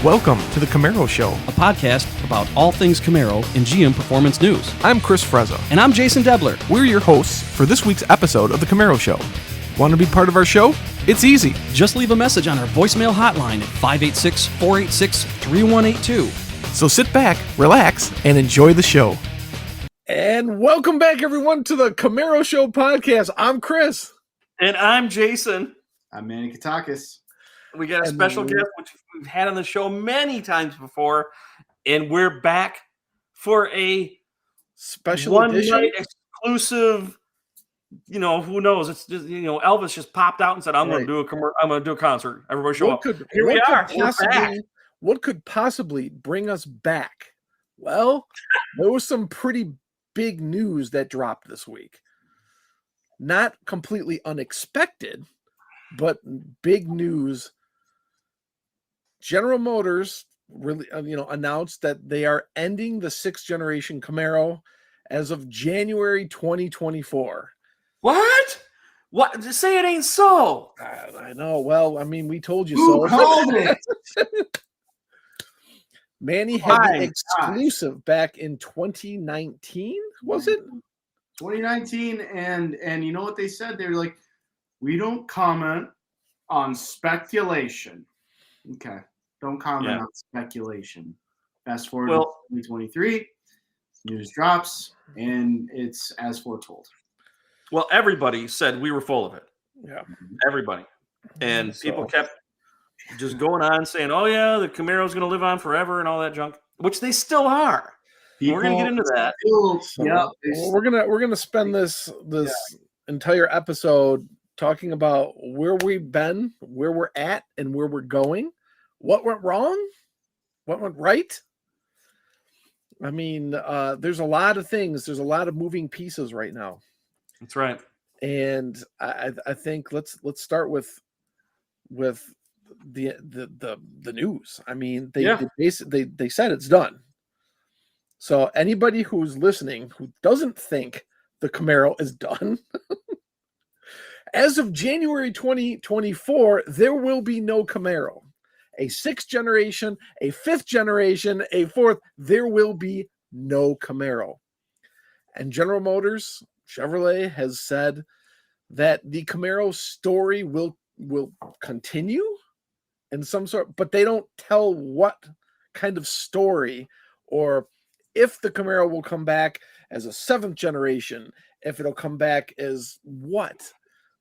Welcome to the Camaro Show, a podcast about all things Camaro and GM performance news. I'm Chris Frezza. And I'm Jason Debler. We're your hosts for this week's episode of the Camaro Show. Want to be part of our show? It's easy. Just leave a message on our voicemail hotline at 586-486-3182. So sit back, relax, and enjoy the show. And welcome back, everyone, to the Camaro Show podcast. I'm Chris. And I'm Jason. I'm Manny Katakis. We got a special guest, which we've had on the show many times before, and we're back for a special one-night exclusive. You know, who knows? It's just, Elvis just popped out and said, "I'm going to do a concert. Everybody show up." Here we are. We're back. What could possibly bring us back? Well, there was some pretty big news that dropped this week. Not completely unexpected, but big news. General Motors really, announced that they are ending the 6th generation Camaro as of January 2024. What? What? Just say it ain't so. I know. Well, I mean, we told you Who so. called it? Manny had the exclusive back in 2019, was it? 2019, and you know what they said? They were like, we don't comment on speculation. Okay. Don't comment on speculation. Fast forward to 2023, news drops, and it's as foretold. Well, everybody said we were full of it. Yeah. Everybody. And people kept just going on saying, oh, yeah, the Camaro's going to live on forever and all that junk, which they still are. We're going to get into that. We're gonna spend this entire episode talking about where we've been, where we're at, and where we're going. What went wrong? What went right? I mean, there's a lot of things. There's a lot of moving pieces right now. That's right. And I think let's start with the news. I mean, they said it's done. So anybody who's listening who doesn't think the Camaro is done, as of January 2024, there will be no Camaro. A 6th generation, a 5th generation, a 4th, there will be no Camaro. And General Motors, Chevrolet, has said that the Camaro story will continue in some sort, but they don't tell what kind of story, or if the Camaro will come back as a 7th generation, if it'll come back as what.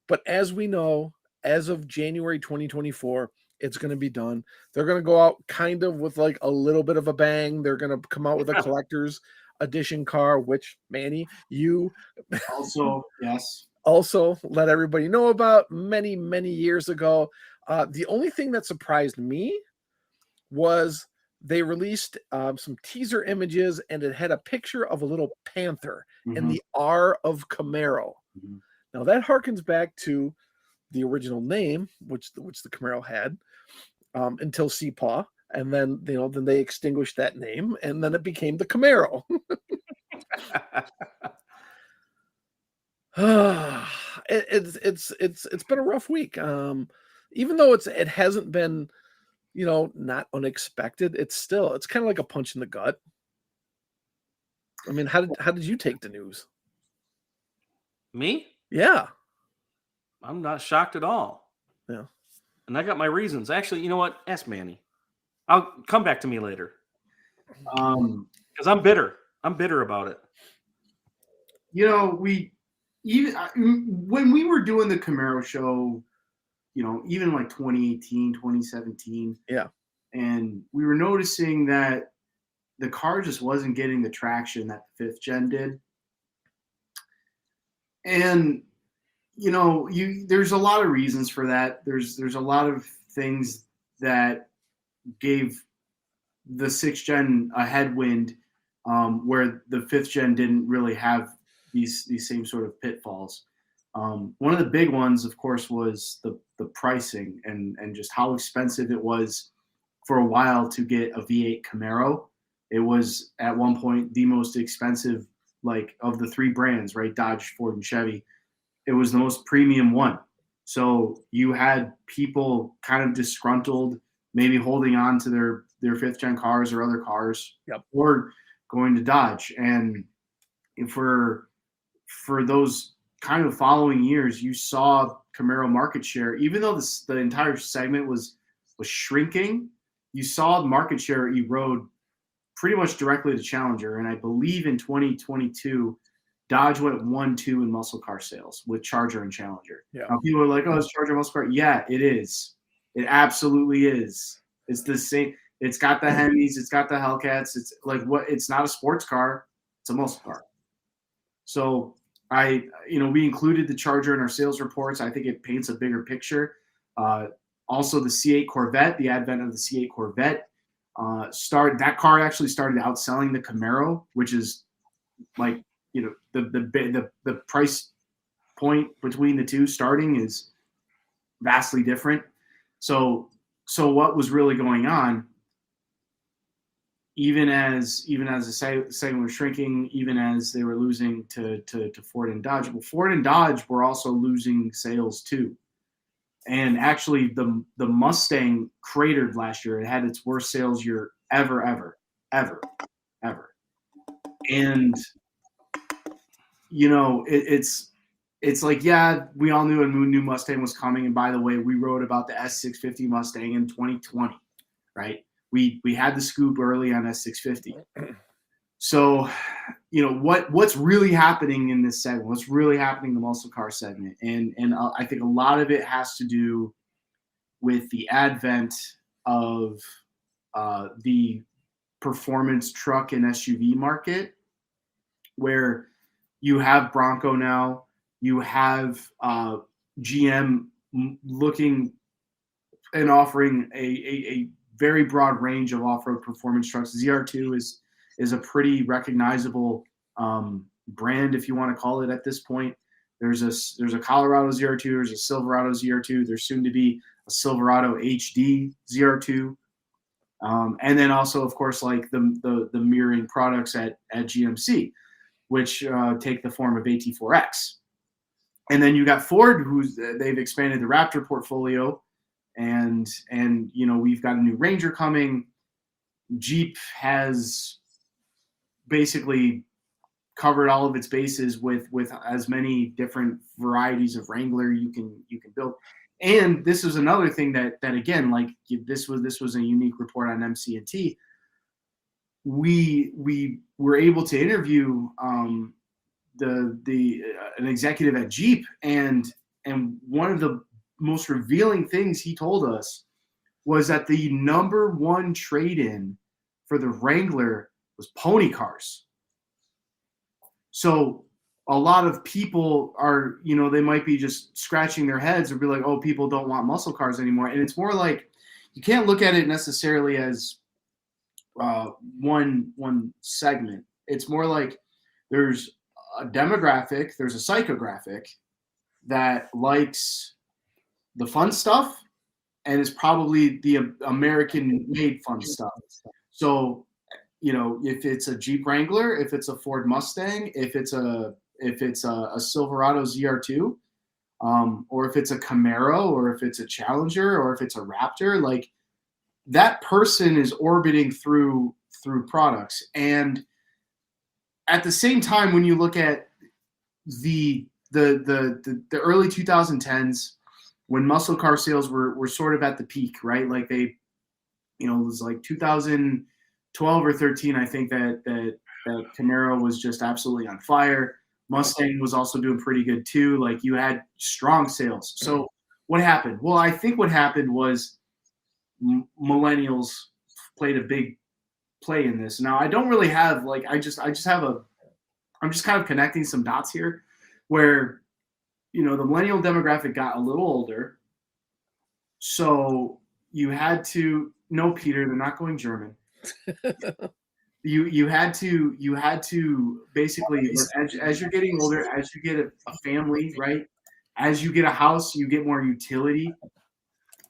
But as we know, as of January 2024, it's going to be done. They're going to go out kind of with like a little bit of a bang. They're going to come out with a collector's edition car, which, Manny, you also let everybody know about many, many years ago. The only thing that surprised me was they released some teaser images, and it had a picture of a little panther in the R of Camaro. Mm-hmm. Now that harkens back to the original name, which the Camaro had, until CPAW, and then then they extinguished that name, and then it became the Camaro. It's been a rough week. Even though it hasn't been, not unexpected, it's kind of like a punch in the gut. I mean, how did you take the news? Me? Yeah. I'm not shocked at all. Yeah. And I got my reasons. Actually, you know what? Ask Manny. I'll come back to me later. Because I'm bitter. I'm bitter about it. When we were doing the Camaro show, even like 2018, 2017. Yeah. And we were noticing that the car just wasn't getting the traction that the 5th gen did. And there's a lot of reasons for that. There's a lot of things that gave the 6th gen a headwind, where the 5th gen didn't really have these same sort of pitfalls. One of the big ones, of course, was the pricing and just how expensive it was for a while to get a V8 Camaro. It was at one point the most expensive, like, of the 3 brands, right? Dodge, Ford, and Chevy. It was the most premium one. So you had people kind of disgruntled, maybe holding on to their 5th-gen cars or other cars, Yep. or going to Dodge. And for those kind of following years, you saw Camaro market share, even though the entire segment was shrinking, you saw market share erode pretty much directly to Challenger. And I believe in 2022, Dodge went 1-2 in muscle car sales with Charger and Challenger. Yeah. Now people are like, "Oh, it's Charger muscle car." Yeah, it is. It absolutely is. It's the same. It's got the Hemis. It's got the Hellcats. It's like what? It's not a sports car. It's a muscle car. So we included the Charger in our sales reports. I think it paints a bigger picture. Also, the C8 Corvette, the advent of the C8 Corvette, that car actually started outselling the Camaro, which is like, the price point between the two starting is vastly different. So what was really going on? Even as the segment was shrinking, even as they were losing to Ford and Dodge, well, Ford and Dodge were also losing sales too. And actually, the Mustang cratered last year. It had its worst sales year ever. And it's like, yeah, we all knew a new Mustang was coming. And by the way, we wrote about the S650 Mustang in 2020, right? We had the scoop early on S650. So, what's really happening in this segment? What's really happening in the muscle car segment? And I think a lot of it has to do with the advent of the performance truck and SUV market, where you have Bronco now, you have GM looking and offering a very broad range of off-road performance trucks. ZR2 is a pretty recognizable brand, if you want to call it at this point. There's a Colorado ZR2, there's a Silverado ZR2, there's soon to be a Silverado HD ZR2. And then also, of course, like the mirroring products at GMC, which take the form of AT4X. And then you got Ford, they've expanded the Raptor portfolio, and we've got a new Ranger coming. Jeep has basically covered all of its bases with as many different varieties of Wrangler you can build. And this is another thing that again, like this was a unique report on MC&T. We were able to interview an executive at Jeep, and one of the most revealing things he told us was that the number one trade-in for the Wrangler was pony cars. So a lot of people are, they might be just scratching their heads and be like, "Oh, people don't want muscle cars anymore." And it's more like, you can't look at it necessarily as one segment. It's more like there's a demographic, there's a psychographic that likes the fun stuff, and is probably the American-made fun stuff. So, if it's a Jeep Wrangler, if it's a Ford Mustang, if it's a Silverado ZR2, or if it's a Camaro, or if it's a Challenger, or if it's a Raptor, like that person is orbiting through products. And at the same time, when you look at the early 2010s, when muscle car sales were sort of at the peak, right? Like it was like 2012 or 13, I think that Camaro was just absolutely on fire. Mustang was also doing pretty good too. Like you had strong sales. So what happened? Well, I think what happened was millennials played a big play in this. Now I don't really have I'm just kind of connecting some dots here where, the millennial demographic got a little older. So you had to, no, Peter, they're not going German. You had to basically, as you're getting older, as you get a family, right? As you get a house, you get more utility.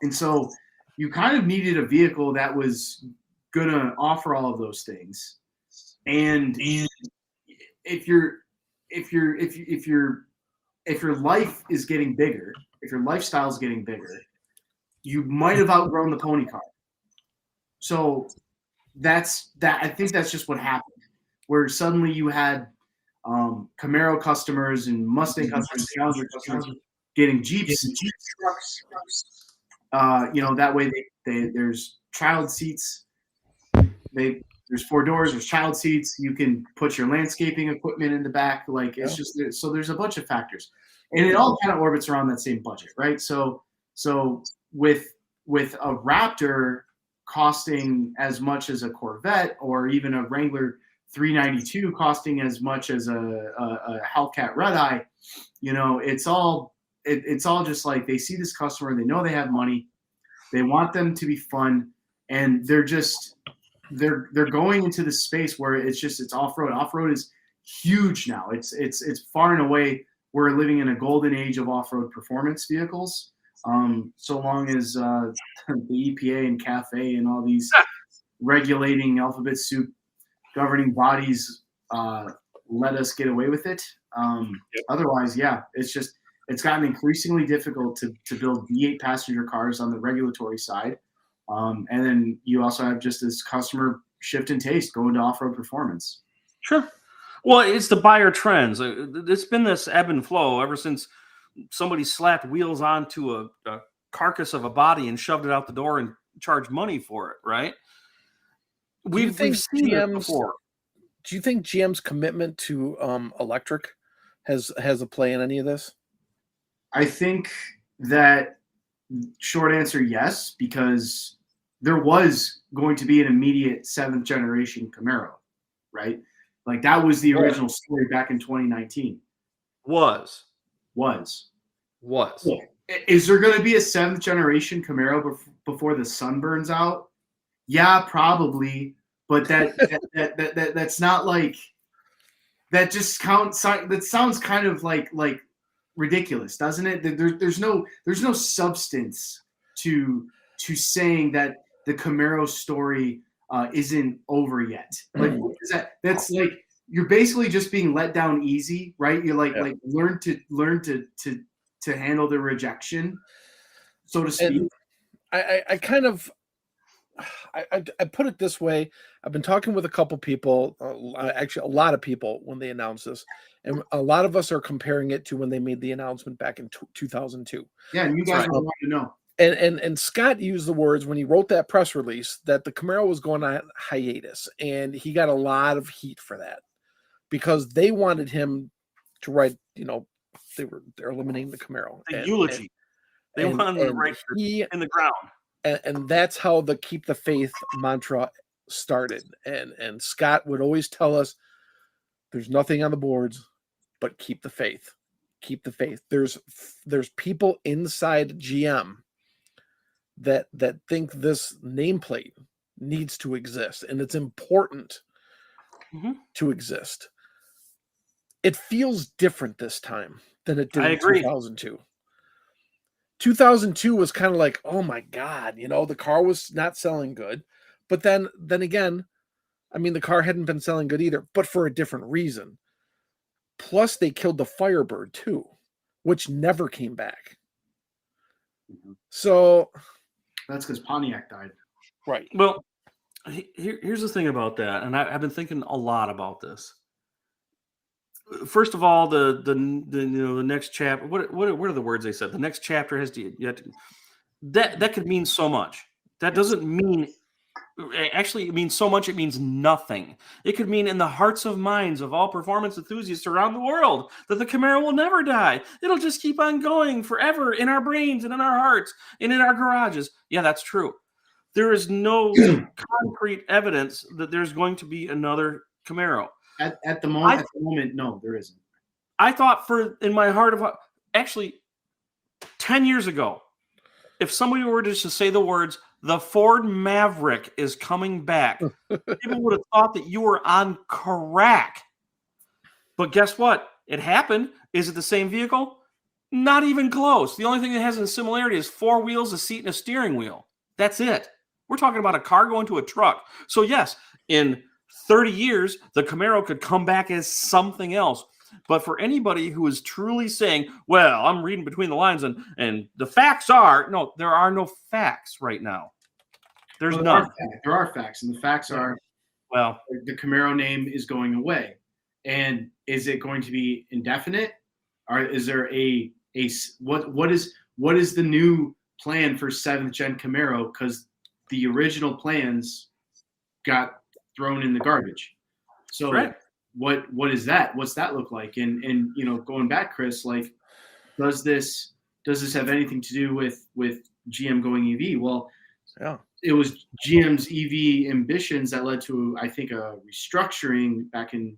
And so you kind of needed a vehicle that was going to offer all of those things. And if your life is getting bigger, if your lifestyle is getting bigger, you might have outgrown the pony car. So I think that's just what happened, where suddenly you had Camaro customers and Mustang customers, Challenger customers getting Jeeps and Jeep trucks. That way there's child seats. There's 4 doors. There's child seats. You can put your landscaping equipment in the back. Like it's just so there's a bunch of factors, and it all kind of orbits around that same budget, right? So with a Raptor costing as much as a Corvette, or even a Wrangler 392 costing as much as a Hellcat Red Eye, it's all just like they see this customer, they know they have money, they want them to be fun, and they're going into the space where it's off-road. Off-road is huge now. It's far and away, we're living in a golden age of off-road performance vehicles. So long as the EPA and CAFE and all these regulating alphabet soup governing bodies let us get away with it. Otherwise, it's gotten increasingly difficult to build V8 passenger cars on the regulatory side. And then you also have just this customer shift in taste going to off-road performance. Sure. Well, it's the buyer trends. It's been this ebb and flow ever since somebody slapped wheels onto a carcass of a body and shoved it out the door and charged money for it, right? We've seen it before. Do you think GM's commitment to electric has a play in any of this? I think that short answer, yes, because there was going to be an immediate 7th generation Camaro, right? Like that was the original story back in 2019. Was. Is there going to be a 7th generation Camaro before the sun burns out? Yeah, probably. But that's not like that. Just counts. That sounds kind of like ridiculous, doesn't it? There's no substance to saying that the Camaro story isn't over yet. Like what is that? That's like you're basically just being let down easy, right? You're like learn to handle the rejection, so to speak. And I kind of I put it this way. I've been talking with a couple people, actually a lot of people, when they announced this, and a lot of us are comparing it to when they made the announcement back in 2002. Yeah, and you guys want to know. And Scott used the words when he wrote that press release that the Camaro was going on hiatus, and he got a lot of heat for that because they wanted him to write. They're eliminating the Camaro. The eulogy. They wanted him to write in the ground. And that's how the keep the faith mantra started. And Scott would always tell us there's nothing on the boards, but keep the faith. Keep the faith. There's people inside GM that think this nameplate needs to exist, and it's important to exist. It feels different this time than it did in 2002. 2002 was kind of like, oh my God, the car was not selling good. But then again, I mean, the car hadn't been selling good either, but for a different reason. Plus, they killed the Firebird too, which never came back. So that's because Pontiac died. Right. Well, here's the thing about that, and I've been thinking a lot about this. First of all, the next chapter. What are the words they said? The next chapter has to that could mean so much. That doesn't mean. Actually, it means so much. It means nothing. It could mean in the hearts of minds of all performance enthusiasts around the world that the Camaro will never die. It'll just keep on going forever in our brains and in our hearts and in our garages. Yeah, that's true. There is no concrete evidence that there's going to be another Camaro. At the moment, no, there isn't. I thought in my heart of actually 10 years ago, if somebody were to just say the words, the Ford Maverick is coming back, people would have thought that you were on crack. But guess what? It happened. Is it the same vehicle? Not even close. The only thing that has a similarity is 4 wheels, a seat, and a steering wheel. That's it. We're talking about a car going to a truck. So yes, in 30 years, the Camaro could come back as something else. But for anybody who is truly saying, well, I'm reading between the lines and the facts are, no, there are no facts right now. There's none. There are facts, and the facts are, well, the Camaro name is going away. And is it going to be indefinite? Or is there what is the new plan for 7th gen Camaro? Because the original plans got thrown in the garbage. So what is that? What's that look like? And going back, Chris, like, does this have anything to do with GM going EV? Well, yeah, it was GM's EV ambitions that led to, I think, a restructuring back in,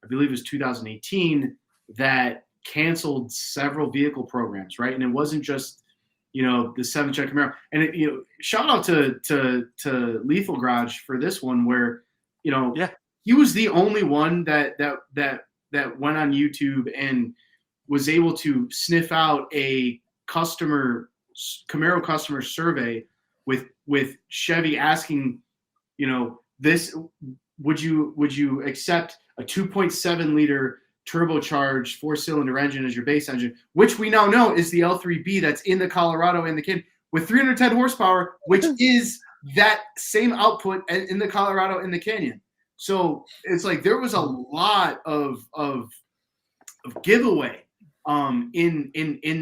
I believe it was 2018, that canceled several vehicle programs, right? And it wasn't just, the 7th gen Camaro. And shout out to Lethal Garage for this one, where, he was the only one that went on YouTube and was able to sniff out a Camaro customer survey with Chevy asking, this, would you accept a 2.7 liter turbocharged 4-cylinder engine as your base engine, which we now know is the L3B that's in the Colorado and the Canyon with 310 horsepower, which is that same output in the Colorado and the Canyon. So it's like there was a lot of giveaway in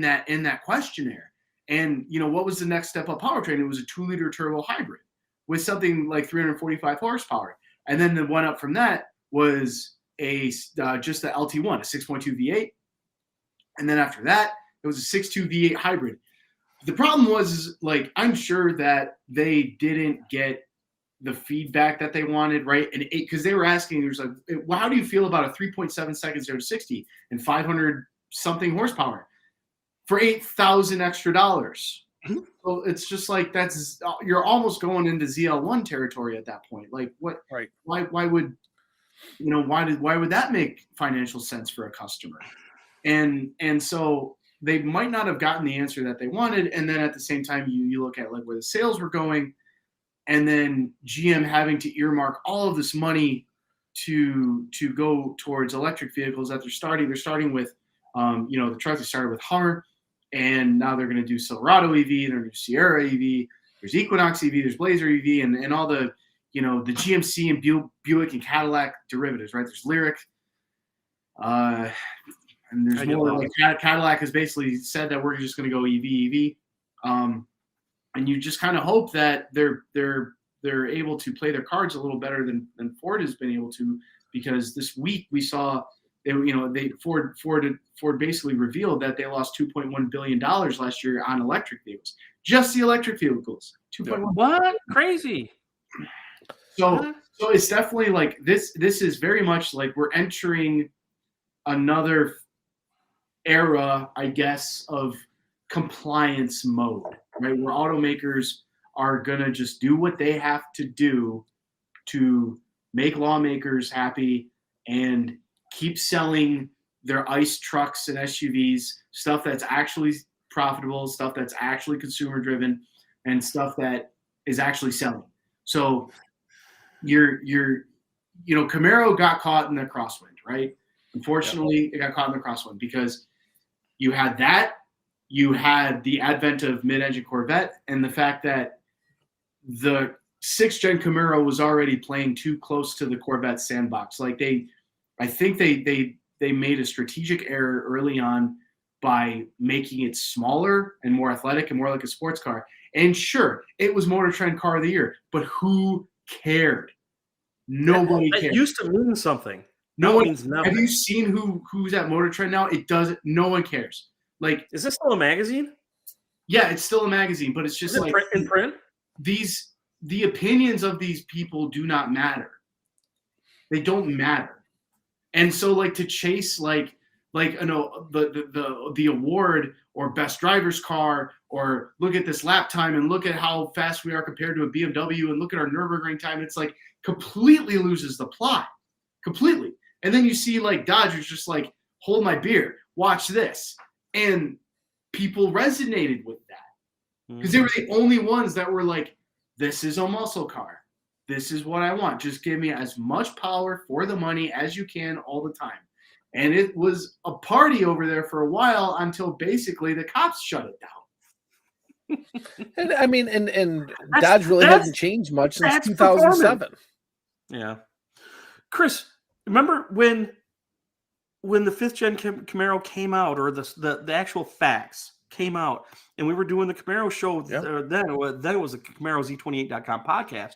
that questionnaire. And what was the next step up powertrain? It was a 2-liter turbo hybrid with something like 345 horsepower. And then the one up from that was just the LT1, a 6.2 V8. And then after that, it was a 6.2 V8 hybrid. The problem was, like, I'm sure that they didn't get the feedback that they wanted, right? And because they were asking, there's like, well, how do you feel about a 3.7 second 0 to 60 and 500 something horsepower for $8,000 extra dollars? So it's just like, you're almost going into ZL1 territory at that point. Like, what? Right? Why would that make financial sense for a customer? And so they might not have gotten the answer that they wanted. And then at the same time, you look at like where the sales were going, and then GM having to earmark all of this money to go towards electric vehicles that they're starting. They're starting with, the trucks. They started with Hummer, and now they're going to do Silverado EV. They're going to do Sierra EV. There's Equinox EV. There's Blazer EV, and all the the GMC and Buick and Cadillac derivatives, right? There's Lyric, and there's more. Like Cadillac has basically said that we're just going to go EV. And you just kind of hope that they're able to play their cards a little better than Ford has been able to, because this week we saw Ford basically revealed that they lost $2.1 billion last year on electric vehicles, just the electric vehicles. 2.1. What? Crazy. So it's definitely like this is very much like we're entering another era, I guess, of compliance mode, right? Where automakers are going to just do what they have to do to make lawmakers happy and keep selling their ICE trucks and SUVs, stuff that's actually profitable, stuff that's actually consumer driven, and stuff that is actually selling. So Camaro got caught in the crosswind, right? Unfortunately, it got caught in the crosswind because you had that. You had the advent of mid-engine Corvette, and the fact that the 6th gen Camaro was already playing too close to the Corvette sandbox. Like I think they made a strategic error early on by making it smaller and more athletic and more like a sports car. And sure, it was Motor Trend Car of the Year, but who cared? Nobody cared. It used to mean something. No one means nothing. Have you seen who's at Motor Trend now? It doesn't. No one cares. Like, is this still a magazine? Yeah, it's still a magazine, but it's just like in print. The opinions of these people do not matter. They don't matter. And so, like, to chase the award or best driver's car, or look at this lap time and look at how fast we are compared to a BMW and look at our Nürburgring time, it's like completely loses the plot. Completely. And then you see like Dodgers just like, hold my beer, watch this. And people resonated with that because they were the only ones that were like, this is a muscle car. This is what I want. Just give me as much power for the money as you can all the time. And it was a party over there for a while until basically the cops shut it down. And I mean, and Dodge really hasn't changed much since 2007. Yeah. Chris, remember when the 5th gen Camaro came out, or the actual facts came out, and we were doing the Camaro show then it was the CamaroZ28.com podcast,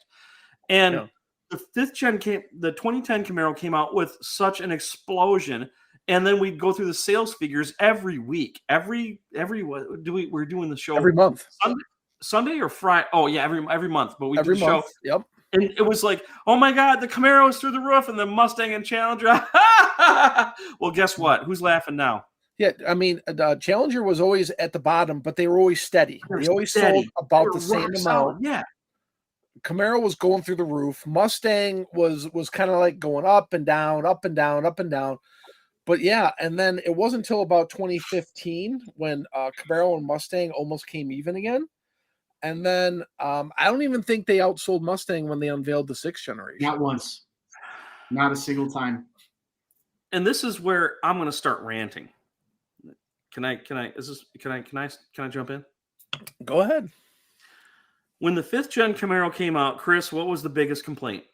and the 5th gen the 2010 Camaro came out with such an explosion, and then we'd go through the sales figures every week. We're doing the show every month. Sunday or Friday? Oh yeah, every month. But we every do the month. show. Yep. And it was like, oh my God, the Camaro is through the roof, and the Mustang and Challenger. Well, guess what? Who's laughing now? Yeah, I mean, the Challenger was always at the bottom, but they were always steady. They always sold about the same amount. Yeah. Camaro was going through the roof. Mustang was kind of like going up and down, up and down, up and down. But yeah, and then it wasn't until about 2015 when Camaro and Mustang almost came even again. And then I don't even think they outsold Mustang when they unveiled the 6th generation. Not once. Not a single time. And this is where I'm going to start ranting. Can I jump in? Go ahead. When the 5th gen Camaro came out, Chris, what was the biggest complaint?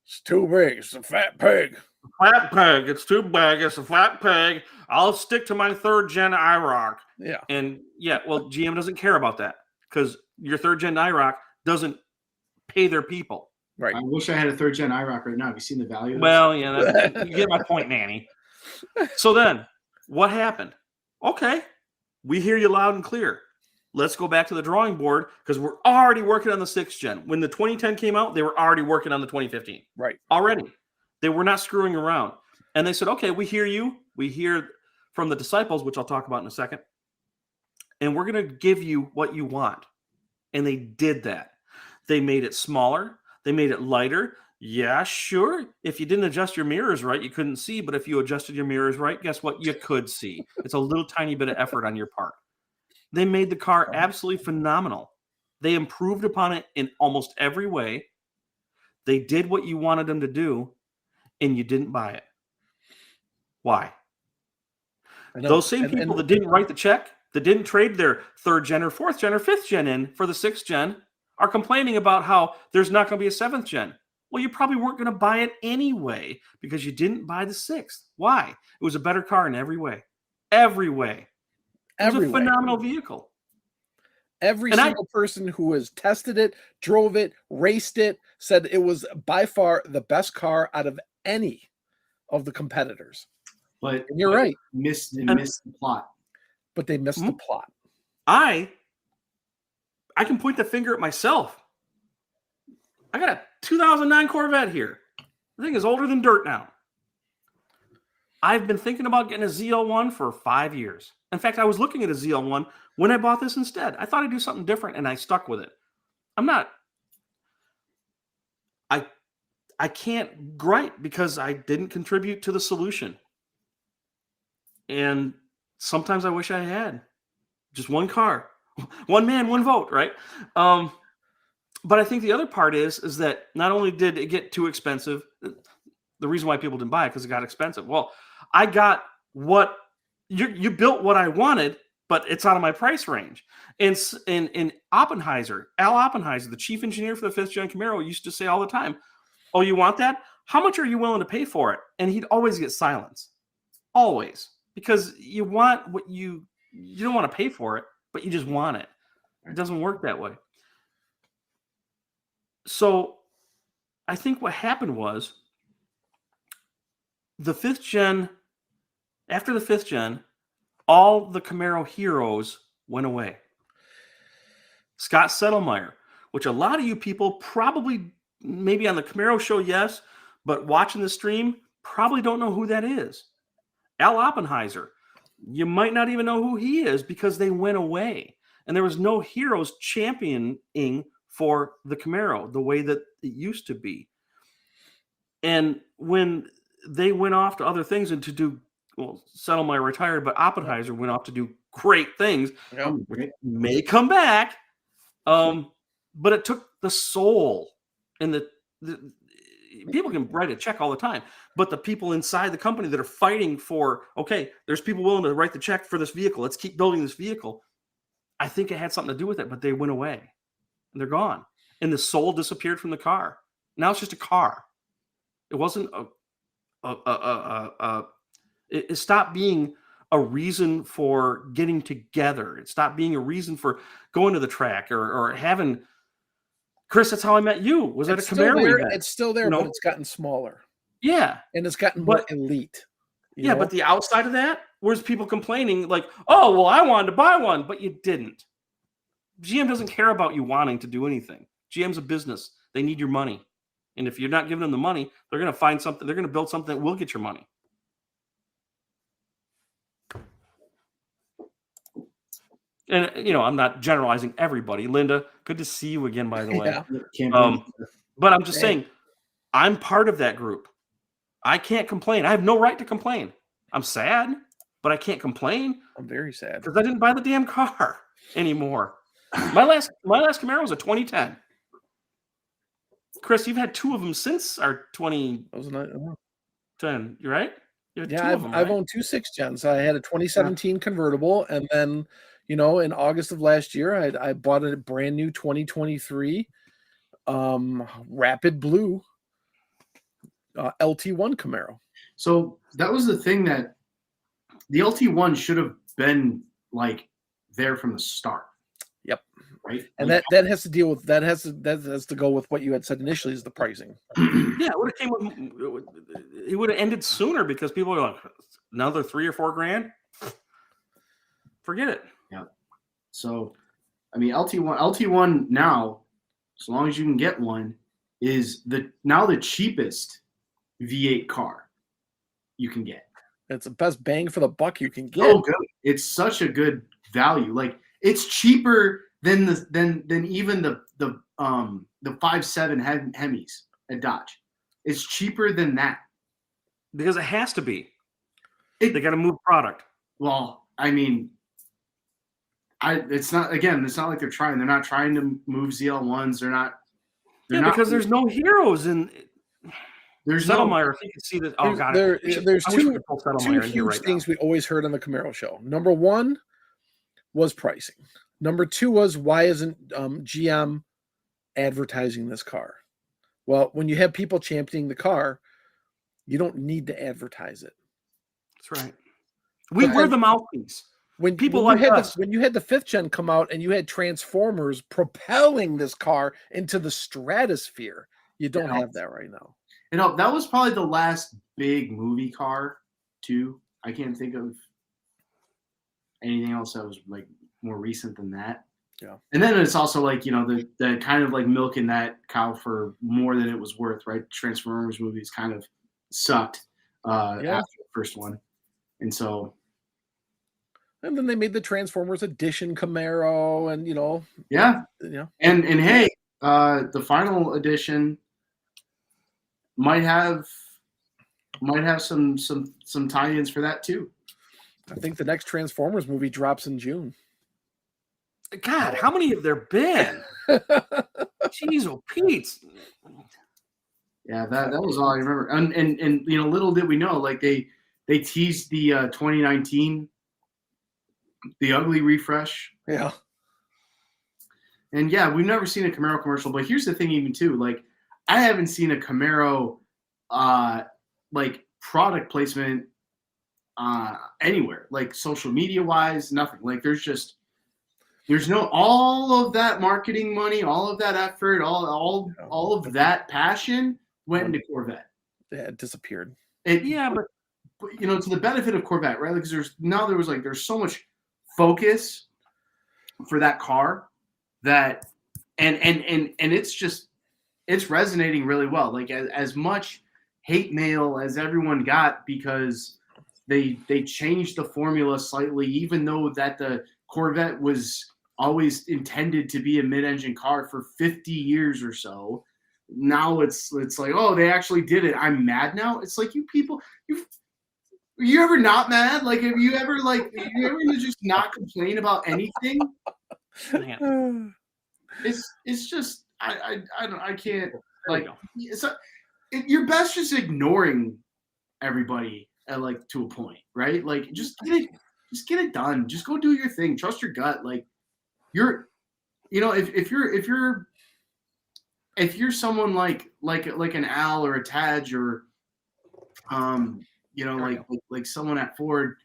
It's too big. It's a fat pig. Fat pig. It's too big. It's a fat pig. I'll stick to my 3rd gen IROC. Yeah. And yeah, well, GM doesn't care about that, because your 3rd gen IROC doesn't pay their people. Right. I wish I had a 3rd gen IROC right now. Have you seen the value of this? Well, yeah, you get my point, Manny. So then, what happened? Okay, we hear you loud and clear. Let's go back to the drawing board, because we're already working on the 6th gen. When the 2010 came out, they were already working on the 2015. Right. Already. They were not screwing around. And they said, okay, we hear you. We hear from the disciples, which I'll talk about in a second. And we're going to give you what you want. And they did that. They made it smaller. They made it lighter. Yeah, sure. If you didn't adjust your mirrors right, you couldn't see. But if you adjusted your mirrors right, guess what? You could see. It's a little tiny bit of effort on your part. They made the car absolutely phenomenal. They improved upon it in almost every way. They did what you wanted them to do, and you didn't buy it. Why? Those same people that didn't write the check, that didn't trade their 3rd gen or 4th gen or 5th gen in for the 6th gen, are complaining about how there's not going to be a 7th gen. Well, you probably weren't going to buy it anyway, because you didn't buy the 6th. Why? It was a better car in every way. Every way. It was a phenomenal vehicle. Every single person who has tested it, drove it, raced it, said it was by far the best car out of any of the competitors. But and you're right. Missed the plot. But they missed the plot. I can point the finger at myself. I got a 2009 Corvette here. The thing is older than dirt now. I've been thinking about getting a ZL1 for 5 years. In fact, I was looking at a ZL1 when I bought this instead. I thought I'd do something different, and I stuck with it. I can't gripe because I didn't contribute to the solution. And sometimes I wish I had just one car, one man, one vote, right? But I think the other part is that not only did it get too expensive, the reason why people didn't buy it because it got expensive. Well, I got what you built what I wanted, but it's out of my price range. And Oppenheiser, Al Oppenheiser, the chief engineer for the 5th gen Camaro, used to say all the time, "Oh, you want that? How much are you willing to pay for it?" And he'd always get silence, always, because you want what you don't want to pay for it, but you just want it. It doesn't work that way. So I think what happened was the 5th gen, after the 5th gen, all the Camaro heroes went away. Scott Settlemeyer, which a lot of you people probably, maybe on the Camaro show, yes, but watching the stream, probably don't know who that is. Al Oppenheiser, you might not even know who he is because they went away. And there was no heroes championing for the Camaro the way that it used to be. And when they went off to other things and to do, well, Settlemeyer retired, but Oppenheiser went off to do great things, which may come back. But it took the soul, and the people can write a check all the time, but the people inside the company that are fighting for, okay, there's people willing to write the check for this vehicle. Let's keep building this vehicle. I think it had something to do with it, but they went away and they're gone. And the soul disappeared from the car. Now it's just a car. It wasn't it stopped being a reason for getting together. It stopped being a reason for going to the track or having. Chris, that's how I met you. Was at a Camaro event. It's still there, but it's gotten smaller. Yeah. And it's gotten more elite. Yeah, but the outside of that, where's people complaining like, oh, well, I wanted to buy one, but you didn't. GM doesn't care about you wanting to do anything. GM's a business. They need your money. And if you're not giving them the money, they're going to find something. They're going to build something that will get your money. And, I'm not generalizing everybody. Linda, good to see you again, by the way. Yeah. But I'm just saying, I'm part of that group. I can't complain. I have no right to complain. I'm sad, but I can't complain. I'm very sad. Because I didn't buy the damn car anymore. My last Camaro was a 2010. Chris, you've had two of them since our 2010. You right? You had two of them, I've owned two 6-gens. I had a 2017 convertible, and then in August of last year, I bought a brand new 2023 Rapid Blue LT1 Camaro. So that was the thing, that the LT1 should have been like there from the start. Yep. Right. And that has to deal with that has to go with what you had said initially, is the pricing. Yeah, it would have ended sooner because people are like, another $3,000 or $4,000. Forget it. Yeah. So, I mean, LT1 now, as long as you can get one, is now the cheapest V8 car you can get. It's the best bang for the buck you can get. Oh, good! It's such a good value. Like, it's cheaper than even the 5.7 Hemis at Dodge. It's cheaper than that because it has to be. They got to move product. Well, I mean, it's not like they're trying. They're not trying to move ZL1s. They're not. Because there's no heroes in. There's Settlemyer. If you can see that. Oh God. There's two huge things we always heard on the Camaro show. Number one was pricing. Number two was, why isn't GM advertising this car? Well, when you have people championing the car, you don't need to advertise it. That's right. We're the mouthpiece. When you had the 5th gen come out and you had Transformers propelling this car into the stratosphere, you don't have that right now. That was probably the last big movie car too. I can't think of anything else that was like more recent than that. Yeah. And then it's also like, the kind of like milking that cow for more than it was worth, right? Transformers movies kind of sucked after the first one. And so. And then they made the Transformers Edition Camaro, and yeah. And hey, the final edition might have some tie-ins for that too. I think the next Transformers movie drops in June. God, how many have there been? Jeez, oh Pete. Yeah, that was all I remember. And little did we know, like they teased the 2019, the ugly refresh. Yeah. And yeah, we've never seen a Camaro commercial, but here's the thing even too, like I haven't seen a Camaro like product placement anywhere, like social media wise, nothing. Like there's no all of that marketing money, all of that effort, all of that passion went into Corvette. Yeah, it disappeared. But to the benefit of Corvette, right? Because there's so much focus for that car that and it's resonating really well. Like as much hate mail as everyone got because they changed the formula slightly, even though that the Corvette was always intended to be a mid-engine car for 50 years or so. Now it's like, oh, they actually did it. I'm mad now. It's like, you people, are you ever not mad? Like, have you ever just not complain about anything? It's just I can't, like, you're best just ignoring everybody to a point, right? Like just get it done. Just go do your thing. Trust your gut. Like if you're someone like an Al or a Taj or like someone at Ford,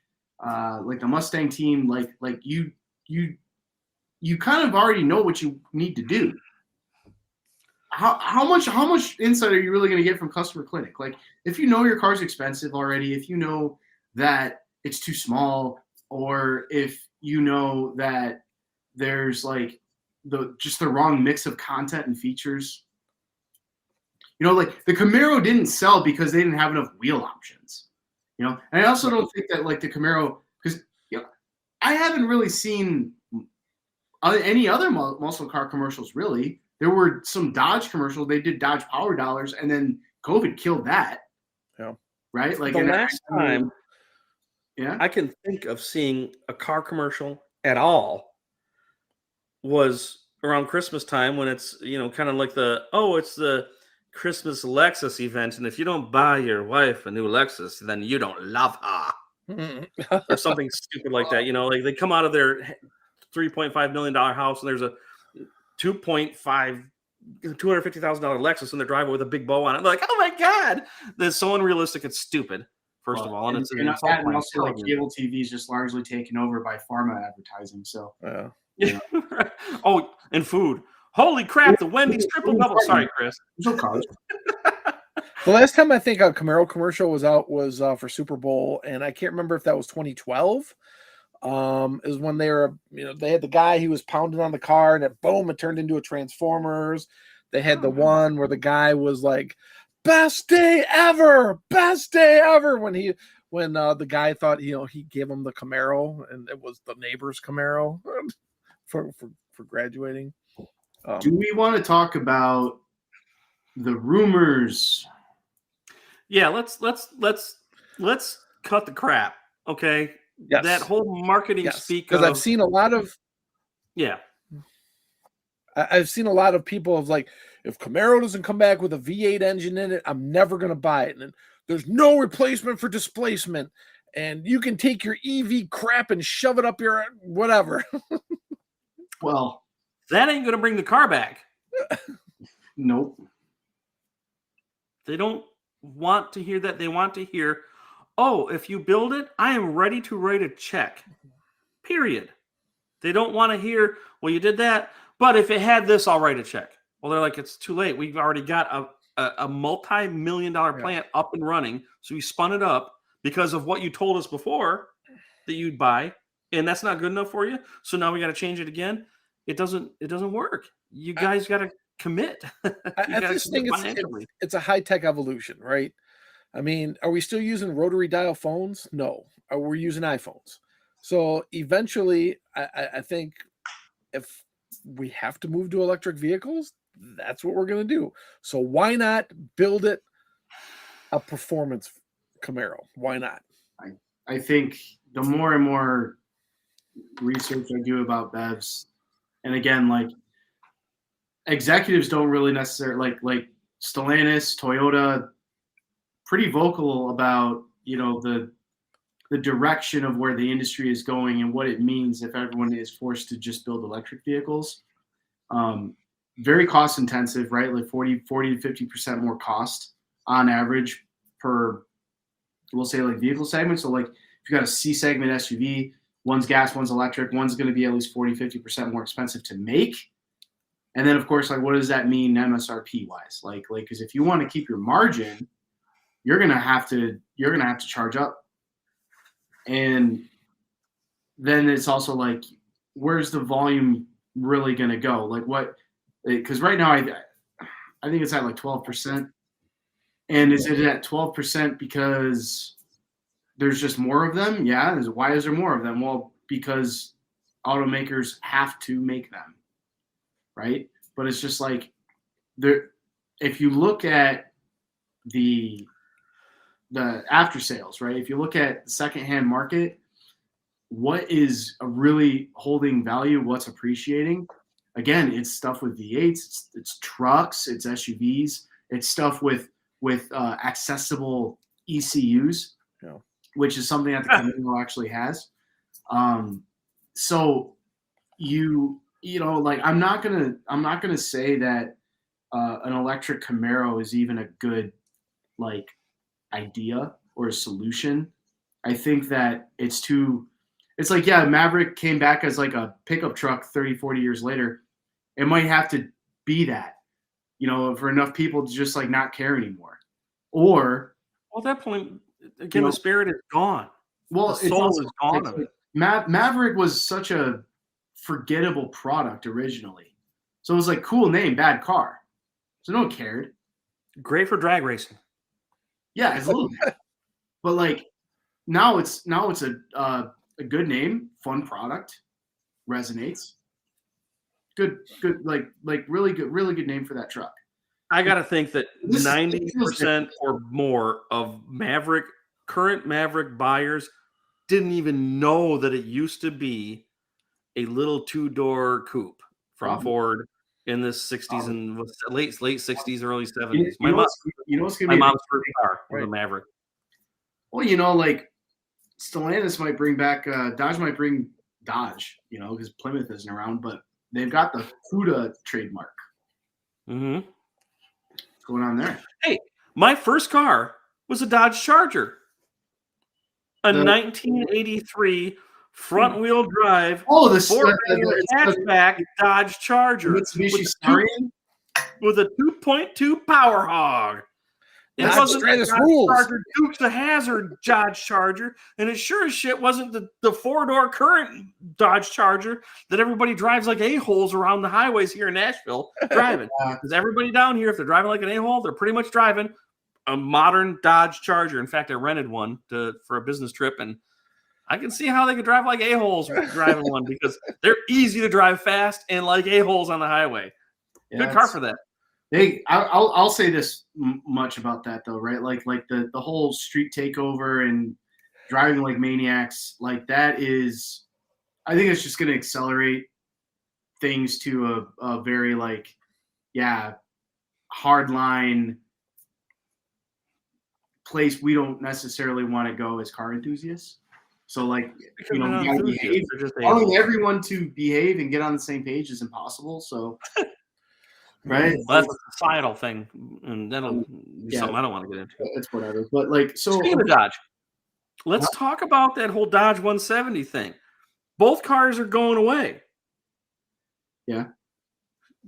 like the Mustang team, like you kind of already know what you need to do. How much insight are you really going to get from customer clinic? Like, if you know your car's expensive already, if you know that it's too small, or if you know that there's like the wrong mix of content and features. Like the Camaro didn't sell because they didn't have enough wheel options. And I also don't think that like the Camaro, because I haven't really seen any other muscle car commercials really. There were some Dodge commercials. They did Dodge Power Dollars, and then COVID killed that. Yeah. Right? Like the last time I can think of seeing a car commercial at all was around Christmas time, when it's, kind of like it's the Christmas Lexus event, and if you don't buy your wife a new Lexus, then you don't love her. Or something stupid like that. Like they come out of their $3.5 million house, and there's a $250,000 Lexus in their driveway with a big bow on it. They're like, oh my God, that's so unrealistic. It's stupid. First of all, and also like cable TV is just largely taken over by pharma advertising. So oh, and food. Holy crap! The Wendy's triple double. Sorry, Chris. The last time I think a Camaro commercial was out was for Super Bowl, and I can't remember if that was 2012. Is when they were, they had the guy, he was pounding on the car, and it turned into a Transformers. They had the one where the guy was like, best day ever, when the guy thought, he gave him the Camaro, and it was the neighbor's Camaro for graduating. Do we want to talk about the rumors? Yeah, let's cut the crap. Okay. Yes. That whole marketing speak, because I've seen a lot of I've seen a lot of people of like, if Camaro doesn't come back with a V8 engine in it, I'm never going to buy it. And there's no replacement for displacement, and you can take your EV crap and shove it up your whatever. Well, that ain't going to bring the car back. Nope. They don't want to hear that. They want to hear, oh, if you build it, I am ready to write a check. Period. They don't want to hear, well, you did that, but if it had this, I'll write a check. Well, they're like, it's too late. We've already got a multi-million-dollar plant up and running, so we spun it up because of what you told us before that you'd buy, and that's not good enough for you. So now we got to change it again. It doesn't work. You guys got to commit. I just think it's a high-tech evolution, right? I mean, are we still using rotary dial phones? No. Are we using iPhones? So eventually, I think if we have to move to electric vehicles, that's what we're going to do. So why not build it a performance Camaro? Why not? I think the more and more research I do about BEVs, and again, like executives don't really necessarily like Stellantis, Toyota, pretty vocal about, the direction of where the industry is going and what it means if everyone is forced to just build electric vehicles. Very cost intensive, right? Like 40 to 50% more cost on average per, we'll say, like vehicle segment. So like if you got a C segment SUV, one's gas, one's electric, one's going to be at least 40, 50% more expensive to make. And then of course, like, what does that mean MSRP wise? Like, cause if you want to keep your margin, you're going to have to charge up. And then it's also like, where's the volume really going to go? Like what, because right now I think it's at like 12%. And is it at 12% because there's just more of them? Yeah. Why is there more of them? Well, because automakers have to make them, right? But it's just like, if you look at the after sales, right? If you look at the secondhand market, what is really holding value? What's appreciating? Again, it's stuff with V8s, it's trucks, it's SUVs, it's stuff with accessible ECUs, which is something that the Camaro actually has. So like I'm not gonna say that an electric Camaro is even a good like idea or a solution. I think that it's like, yeah, Maverick came back as like a pickup truck 30, 40 years later. It might have to be that, for enough people to just like not care anymore. Or at that point, again, the spirit is gone. Well, the soul is gone of it. Maverick was such a forgettable product originally. So it was like, cool name, bad car. So no one cared. Great for drag racing. Yeah, it's a little bit. But like now it's a good name, fun product, resonates. Good, like really good name for that truck. I gotta think that 90% or more of current Maverick buyers didn't even know that it used to be a little 2-door coupe from Ford in the 60s and late 60s, early 70s. My mom's first car was a Maverick. Well, like Stellantis might bring back Dodge might bring Dodge, because Plymouth isn't around, but they've got the CUDA trademark. Mm-hmm. What's going on there? Hey, my first car was a Dodge Charger. A 1983 front-wheel drive hatchback Dodge Charger with a 2.2 Power Hog. It wasn't a Charger Dukes of Hazzard Dodge Charger, and it sure as shit wasn't the 4-door current Dodge Charger that everybody drives like a-holes around the highways here in Nashville driving. Because everybody down here, if they're driving like an a-hole, they're pretty much driving a modern Dodge Charger. In fact, I rented one for a business trip, and I can see how they could drive like a-holes driving one because they're easy to drive fast and like a-holes on the highway. Good car for that. I'll say this much about that though, right? Like the whole street takeover and driving like maniacs, like that is, I think it's just going to accelerate things to a very like, hardline place we don't necessarily want to go as car enthusiasts. So like, we gotta behave. Allowing everyone to behave and get on the same page is impossible. So. Right, well, that's a societal thing, and that'll be something I don't want to get into. It's whatever, but like, so speaking of Dodge, let's talk about that whole Dodge 170 thing. Both cars are going away. Yeah,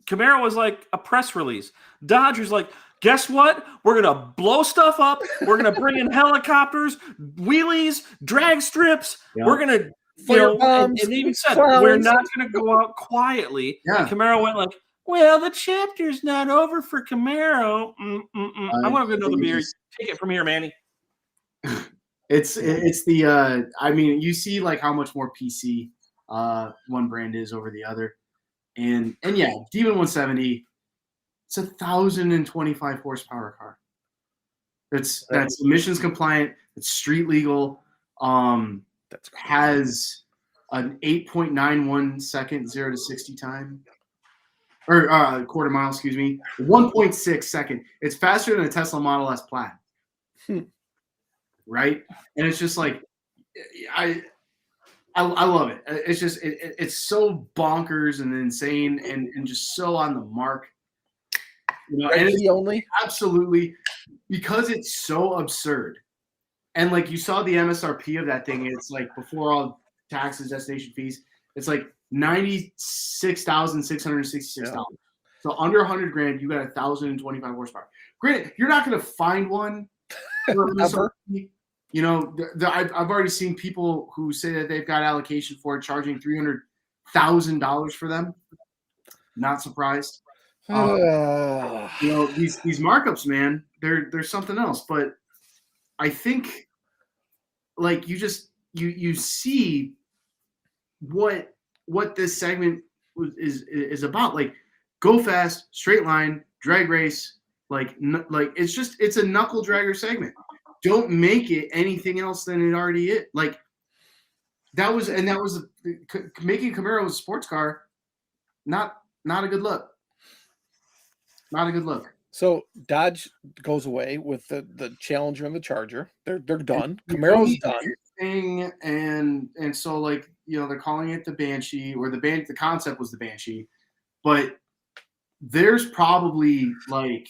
Camaro was like a press release. Dodge was like, guess what? We're gonna blow stuff up. We're gonna bring in helicopters, wheelies, drag strips. Yeah. We're gonna, and they even said we're not gonna go out quietly. Yeah. And Camaro went like, well, the chapter's not over for Camaro. I want to go another beer. Take it from here, Manny. It's the I mean, you see like how much more PC one brand is over the other, and yeah, Demon 170. It's 1,025 horsepower car. That's emissions compliant. It's street legal. That's crazy. Has an 8.91 second 0 to 60 time. Or quarter mile, excuse me, 1.6 second. It's faster than a Tesla Model S Plaid, right? And it's just like, I love it. It's just it's so bonkers and insane and just so on the mark. And it's absolutely because it's so absurd. And like you saw the MSRP of that thing, it's like before all taxes, destination fees, it's like $96,666. Yeah. So under $100,000, you got 1,025 horsepower. Granted, you're not going to find one. Ever. I've already seen people who say that they've got allocation for it, charging $300,000 for them. Not surprised. These markups, man, they're something else. But I think, like you see what this segment is about. Like, go fast, straight line, drag race. Like it's a knuckle dragger segment. Don't make it anything else than it already is. Like making Camaro a sports car. Not a good look. Not a good look. So Dodge goes away with the Challenger and the Charger. They're done. Camaro's done. And so like they're calling it the Banshee, or the concept was the Banshee, but there's probably like,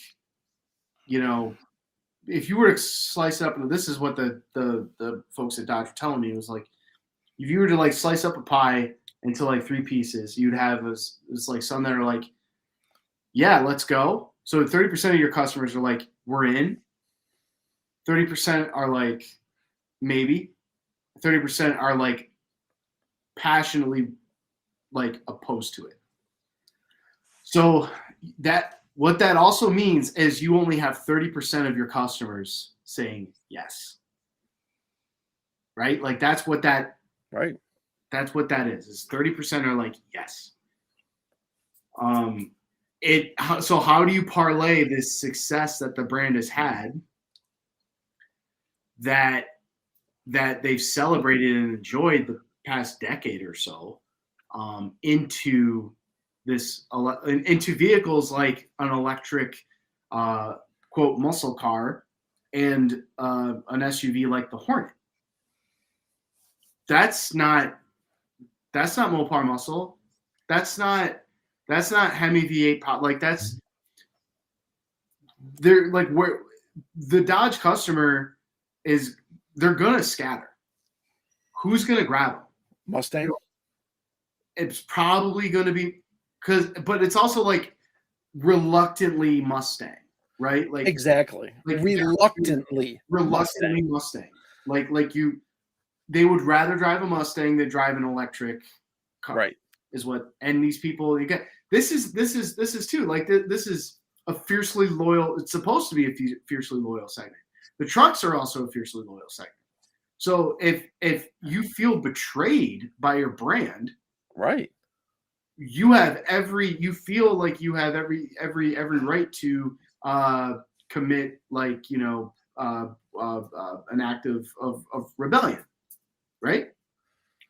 if you were to slice up, and this is what the folks at Dodge were telling me, it was like, if you were to like slice up a pie into like 3 pieces, you'd have this like some that are like, yeah, let's go. So 30% of your customers are like, we're in. 30% are like, maybe. 30% are like passionately like opposed to it. So what that also means is you only have 30% of your customers saying yes. Right? Like that's what that is 30% are like yes. So how do you parlay this success that the brand has had that they've celebrated and enjoyed the past decade or so into vehicles like an electric quote muscle car and an SUV like the Hornet? That's not Mopar muscle. That's not Hemi V8 pop. Like they're like, where the Dodge customer is, they're gonna scatter. Who's gonna grab them? Mustang. It's probably gonna be but it's also like reluctantly Mustang, right? Like exactly. Like reluctantly Mustang. They would rather drive a Mustang than drive an electric car. Right. Is what, and these people, you get, this is too, like this is a fiercely loyal, it's supposed to be a fiercely loyal segment. The trucks are also a fiercely loyal segment. So if you feel betrayed by your brand, right, you feel like you have every right to commit like, an act of rebellion. Right.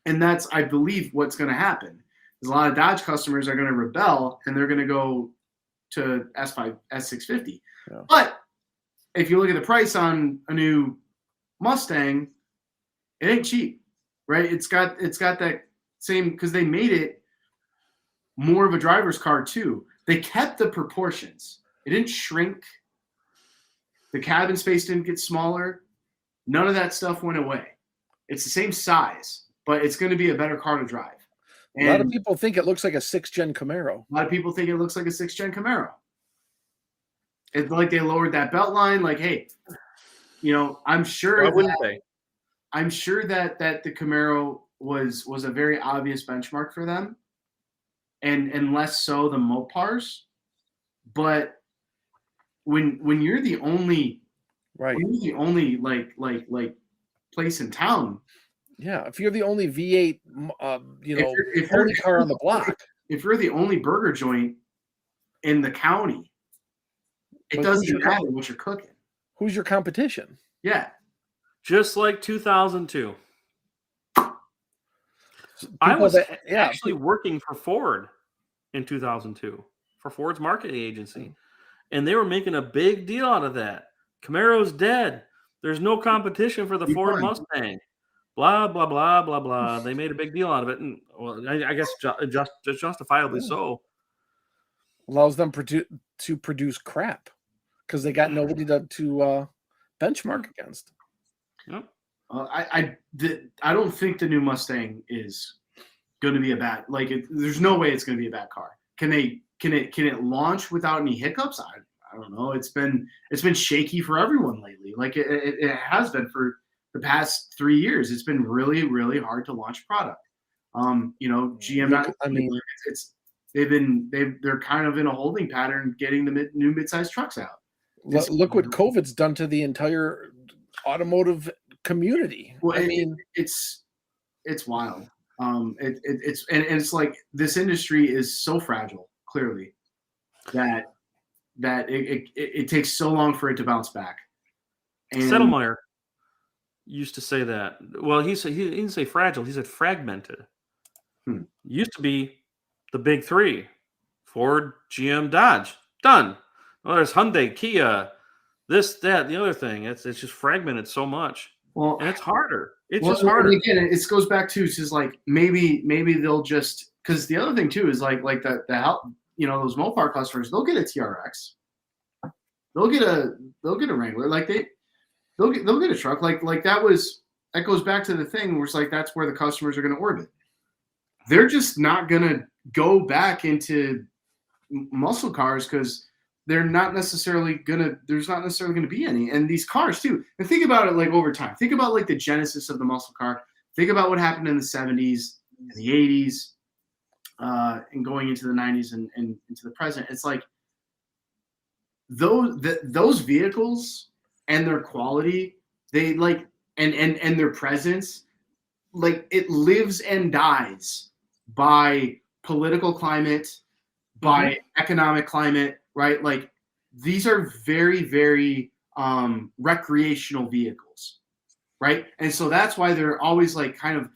And that's, I believe, what's going to happen. Because a lot of Dodge customers are going to rebel and they're going to go to S650. Yeah. But if you look at the price on a new Mustang, it ain't cheap, right? It's got that same, because they made it more of a driver's car too. They kept the proportions. It didn't shrink. The cabin space didn't get smaller. None of that stuff went away. It's the same size, but it's going to be a better car to drive. And a lot of people think it looks like a 6th-gen Camaro. A lot of people think it looks like a 6th-gen Camaro. It's like they lowered that belt line. Like, hey, I'm sure. Why wouldn't they? I'm sure that the Camaro was a very obvious benchmark for them, and less so the Mopars. But when you're the only, right, when you're the only like place in town. Yeah, if you're the only V8, if only car on the block. If you're the only burger joint in the county, it doesn't matter what you're cooking. Who's your competition? Yeah. Just like 2002. I was actually working for Ford in 2002 for Ford's marketing agency, and they were making a big deal out of that. Camaro's dead. There's no competition for the Ford Mustang. Blah, blah, blah, blah, blah. They made a big deal out of it. And well, I guess just justifiably so. Allows them to produce crap because they got nobody to benchmark against. Yep. I don't think the new Mustang is going to be a bad, there's no way it's going to be a bad car. Can it launch without any hiccups? I don't know. It's been shaky for everyone lately. Like it has been for the past 3 years. It's been really, really hard to launch a product. GM. They're kind of in a holding pattern, getting the new midsize trucks out. Look what COVID's done to the entire automotive community. Well, it's wild. It's like this industry is so fragile, clearly, that it takes so long for it to bounce back. And Settlemeyer used to say that. Well, he didn't say fragile. He said fragmented. Used to be the big three: Ford, GM, Dodge. Done. Well, there's Hyundai, Kia, this, that, the other thing. It's just fragmented so much. Well, and it's harder. It's just harder. Again, it goes back to just like maybe they'll just, because the other thing too is like the help, those Mopar customers, they'll get a TRX, they'll get a Wrangler, like they'll get a truck, like that goes back to the thing where it's like that's where the customers are going to orbit. They're just not going to go back into muscle cars because they're not necessarily there's not necessarily going to be any. And these cars too, and think about it like over time. Think about like the genesis of the muscle car. Think about what happened in the 70s and the 80s and going into the 90s and into the present. It's like those vehicles and their quality, they like, and their presence, like it lives and dies by political climate, by economic climate, right? Like these are very, very recreational vehicles, right? And so that's why they're always like kind of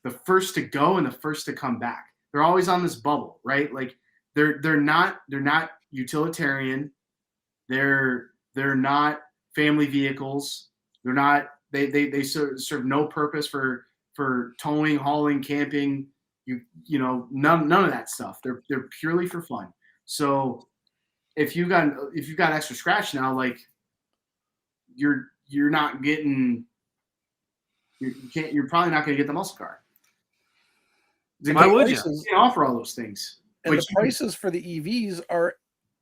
the first to go and the first to come back. They're always on this bubble, right? Like they're not utilitarian. They're not family vehicles. They're not. They serve no purpose for towing, hauling, camping. None of that stuff. They're purely for fun. So if you've got extra scratch now, like you're not getting. You're probably not going to get the muscle car. Why would you? You can't offer all those things. And the prices for the EVs are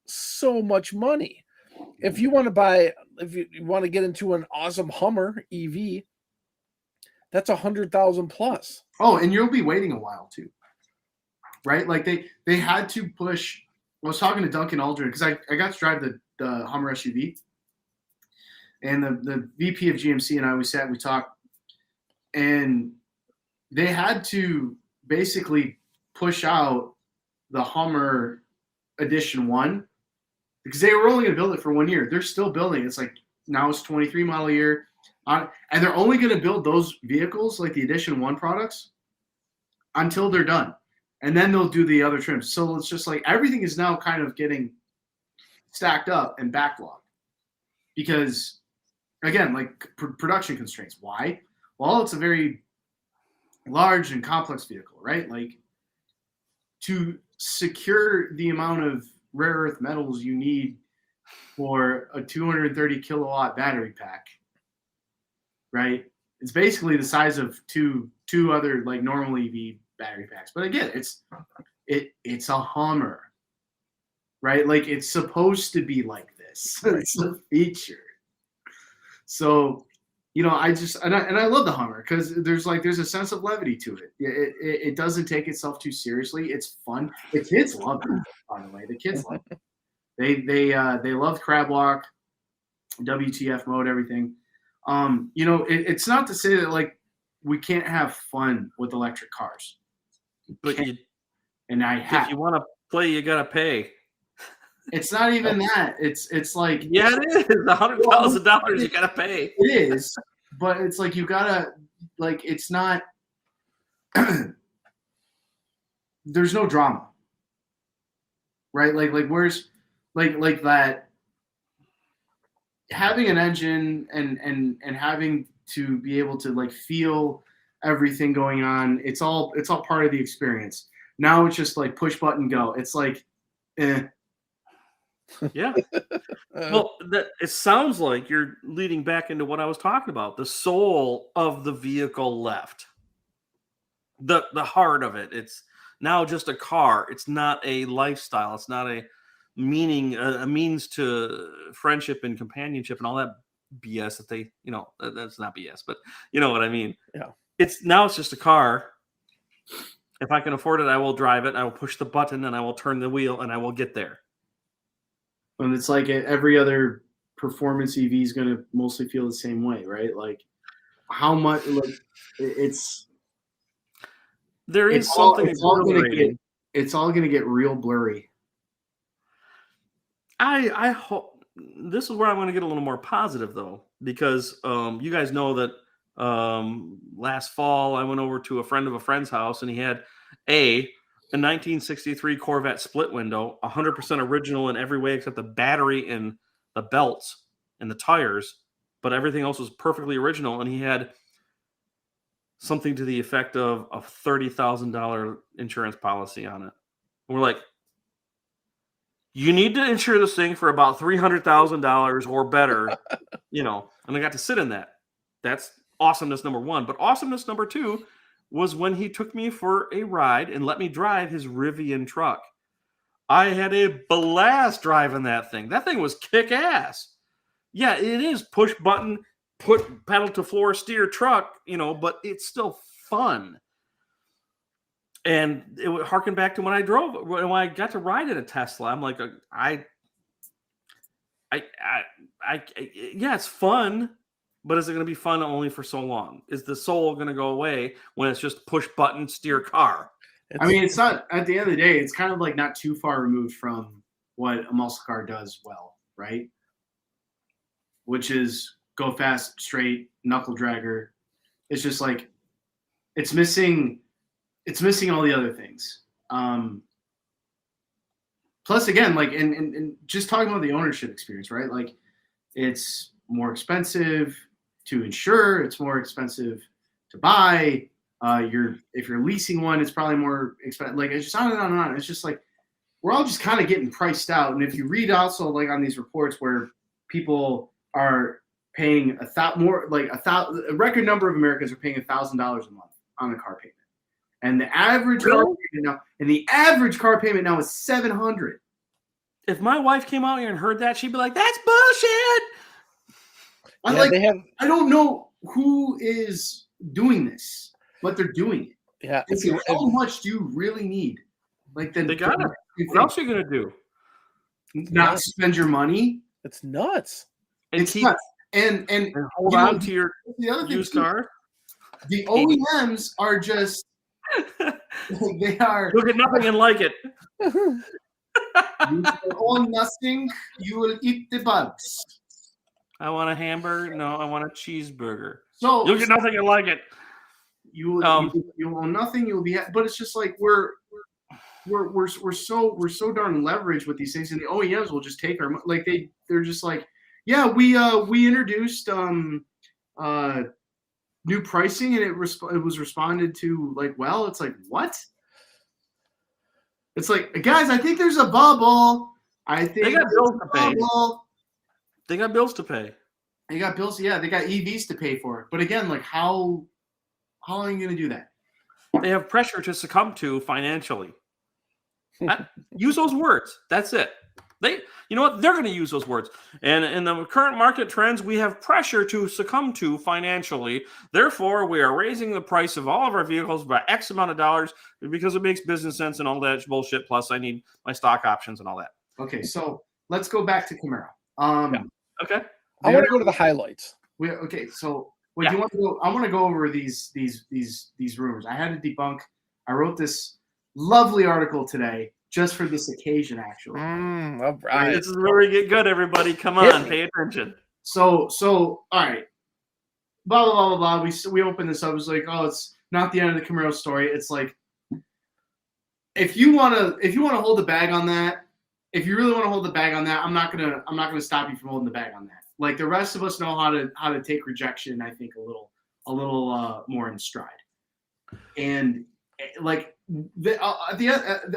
so much money. If you want to get into an awesome Hummer EV, that's $100,000 plus. Oh, and you'll be waiting a while too, right? Like they had to push. I was talking to Duncan Aldrin because I got to drive the Hummer SUV, and the VP of GMC and I, we talked, and they had to basically push out the Hummer Edition 1 because they were only going to build it for 1 year. They're still building. It's like now it's 23 model year. And they're only going to build those vehicles, like the Edition 1 products, until they're done. And then they'll do the other trims. So it's just like everything is now kind of getting stacked up and backlogged. Because, again, like production constraints. Why? Well, it's a very large and complex vehicle, right? Like to secure the amount of rare earth metals you need for a 230 kilowatt battery pack, right? It's basically the size of two other like normal EV battery packs. But again, it's a Hummer, right? Like it's supposed to be like this. It's a feature. So, I love the Hummer because there's a sense of levity to it. It doesn't take itself too seriously. It's fun. The kids love it, by the way. The kids love it. They love crab walk, WTF mode, everything. It's not to say that like we can't have fun with electric cars. But if you want to play, you gotta pay. It's not even that. It's like it is $100,000 you gotta pay. It is, but it's like you gotta like it's not. There's no drama, right? Like where's like that. Having an engine and having to be able to like feel everything going on, it's all part of the experience. Now it's just like push button go. It's like, Yeah. Well, it sounds like you're leading back into what I was talking about. The soul of the vehicle left. The heart of it. It's now just a car. It's not a lifestyle. It's not a means to friendship and companionship and all that BS that they, that's not BS, but you know what I mean? Yeah. It's just a car. If I can afford it, I will drive it. I will push the button and I will turn the wheel and I will get there. And it's like every other performance EV is going to mostly feel the same way, right? Like how much, like it's all going to get real blurry. I hope this is where I'm going to get a little more positive though, because you guys know that last fall I went over to a friend of a friend's house and he had a 1963 Corvette split window, 100% original in every way except the battery and the belts and the tires, but everything else was perfectly original. And he had something to the effect of a $30,000 insurance policy on it. And we're like, you need to insure this thing for about $300,000 or better, and I got to sit in that. That's awesomeness number one. But awesomeness number two was when he took me for a ride and let me drive his Rivian truck. I had a blast driving that thing. That thing was kick-ass. Yeah, it is push button, put pedal to floor, steer truck, but it's still fun. And it would harken back to when I got to ride in a Tesla. I'm like, yeah, it's fun, but is it going to be fun only for so long? Is the soul going to go away when it's just push button, steer car? It's not, at the end of the day, it's kind of like not too far removed from what a muscle car does well, right? Which is go fast, straight, knuckle dragger. It's just like, it's missing all the other things. Plus, again, like, and just talking about the ownership experience, right? Like, it's more expensive to insure. It's more expensive to buy. If you're leasing one, it's probably more expensive. Like, it's just on and on and on. It's just like, we're all just kind of getting priced out. And if you read also like on these reports where people are paying a record number of Americans are paying $1,000 a month on a car payment. And the average car payment now is $700. If my wife came out here and heard that, she'd be like, "That's bullshit." I don't know who is doing this, but they're doing it. Yeah. How much do you really need? Like, they got it. What else are you gonna do? Not spend your money? It's nuts. It's nuts. And hold on to your used car. The OEMs are just they are. Look at nothing and like it. You own nothing, you will eat the bugs. I want a hamburger. No, I want a cheeseburger. So you'll get nothing and like it. You own nothing. You'll be. But it's just like we're so darn leveraged with these things, and the OEMs will just take our like they're just like, yeah, we introduced new pricing, and it was responded to like, well, it's like, what? It's like, guys, I think there's a bubble. I think they got bills to pay. They got bills to pay. They got bills. Yeah, they got EVs to pay for. But again, like, how are you going to do that? They have pressure to succumb to financially. Use those words. That's it. You know what? They're going to use those words. And in the current market trends, we have pressure to succumb to financially. Therefore, we are raising the price of all of our vehicles by X amount of dollars because it makes business sense and all that bullshit. Plus, I need my stock options and all that. Okay, so let's go back to Camaro. Yeah. Okay. I want to go to the highlights. So do you want to go? I want to go over these rumors. I had to debunk. I wrote this lovely article today just for this occasion, actually. All right. This is where we get good, everybody. Come on, pay attention. So all right. Blah blah blah blah blah. We opened this up. It was like, oh, it's not the end of the Camaro story. It's like, if you wanna hold the bag on that, if you really want to hold the bag on that, I'm not gonna stop you from holding the bag on that. Like, the rest of us know how to take rejection, I think, a little more in stride. And like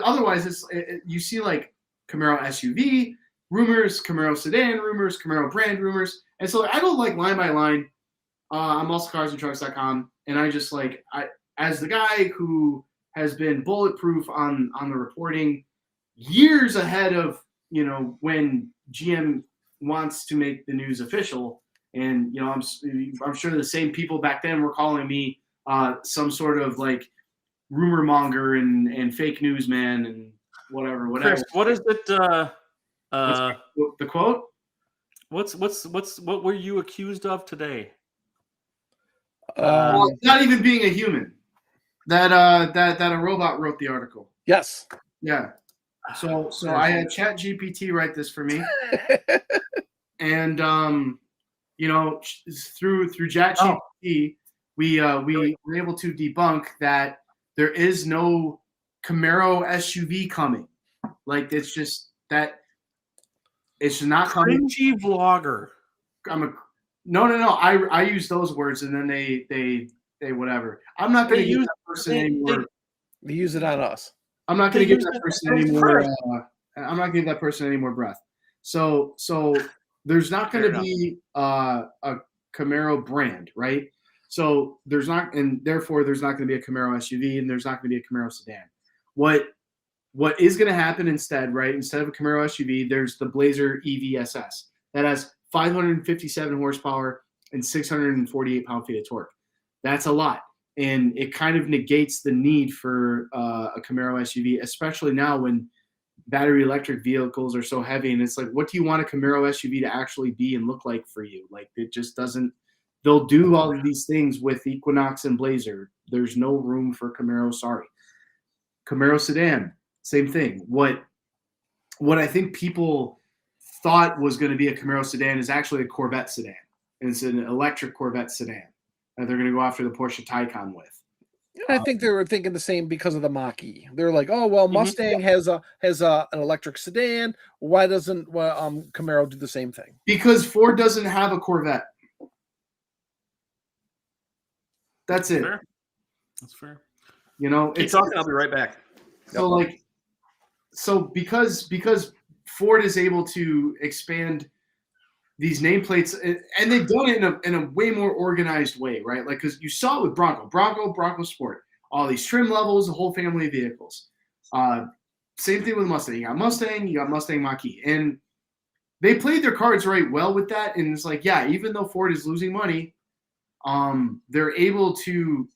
otherwise, you see like Camaro SUV rumors, Camaro sedan rumors, Camaro brand rumors, and so I go like line by line on musclecarsandtrucks.com, and I just like, as the guy who has been bulletproof on the reporting years ahead of when GM wants to make the news official, and I'm sure the same people back then were calling me some sort of like rumor monger and fake news man and whatever. Chris, what is it? The quote? What were you accused of today? Not even being a human. That a robot wrote the article. Yes. Yeah. So I had ChatGPT write this for me, and through ChatGPT, we were able to debunk that there is no Camaro SUV coming. Like, it's just that it's not coming. Cringy vlogger. No. I use those words, and then they hey, whatever. I'm not going to give that person anymore. They use it on us. I'm not going to give that person any more. I'm not giving that person any more breath. So there's not going to be a Camaro brand, right? So there's not, and therefore there's not going to be a Camaro SUV, and there's not going to be a Camaro sedan. What is going to happen instead, right? Instead of a Camaro SUV, there's the Blazer EV-SS that has 557 horsepower and 648 pound-feet of torque. That's a lot. And it kind of negates the need for a Camaro SUV, especially now when battery electric vehicles are so heavy. And it's like, what do you want a Camaro SUV to actually be and look like for you? Like, it just doesn't. They'll do all of these things with Equinox and Blazer. There's no room for Camaro. Sorry. Camaro sedan, same thing. What I think people thought was going to be a Camaro sedan is actually a Corvette sedan. And it's an electric Corvette sedan that they're going to go after the Porsche Taycan with. I think they were thinking the same because of the Mach-E. They're like, oh well, Mustang has an electric sedan. Why doesn't Camaro do the same thing? Because Ford doesn't have a Corvette. That's it. Fair. That's fair. You know, Keep talking. I'll be right back. So because Ford is able to expand these nameplates, and they've done it in a way more organized way, right? Like, because you saw it with Bronco Sport, all these trim levels, a whole family of vehicles. Same thing with Mustang. You got Mustang Mach-E, and they played their cards right well with that. And it's like, yeah, even though Ford is losing money, they're able to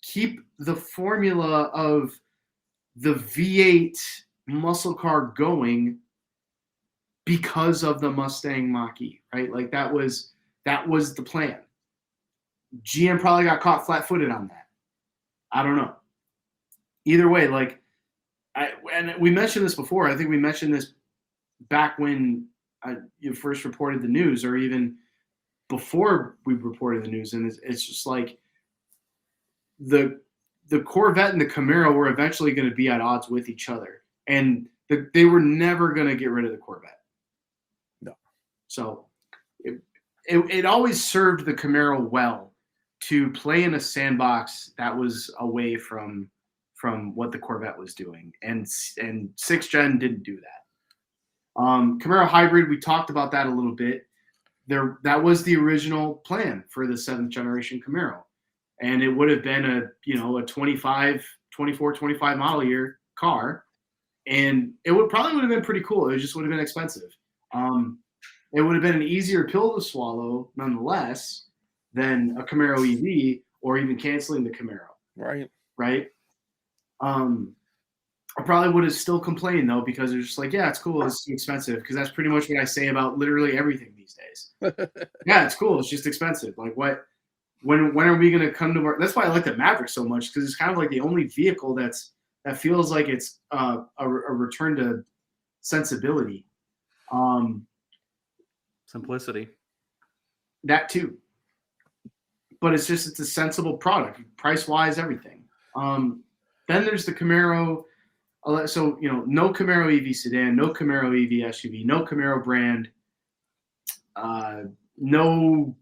keep the formula of the V8 muscle car going because of the Mustang Mach-E, right? Like that was the plan. GM probably got caught flat-footed on that. I don't know. Either way, and we mentioned this before. I think we mentioned this back when you first reported the news, or even before we reported the news. And it's just like the Corvette and the Camaro were eventually going to be at odds with each other, and they were never going to get rid of the Corvette. No. So it always served the Camaro well to play in a sandbox that was away from what the Corvette was doing, and 6th Gen didn't do that. Camaro Hybrid, we talked about that a little bit. That was the original plan for the 7th generation Camaro, and it would have been a 24, 25 model year car, and it would have been pretty cool. It just would have been expensive. It would have been an easier pill to swallow, nonetheless, than a Camaro EV or even canceling the Camaro. Right. I probably would have still complained though, because it's just like, yeah, it's cool, it's too expensive, because that's pretty much what I say about literally everything these days. Yeah, it's cool, it's just expensive. Like, what? When are we going to come to work? That's why I like the Maverick so much, because it's kind of like the only vehicle that feels like it's a return to sensibility. Simplicity. That too. But it's a sensible product, price-wise, everything. Then there's the Camaro. So, no Camaro EV sedan, no Camaro EV SUV, no Camaro brand, no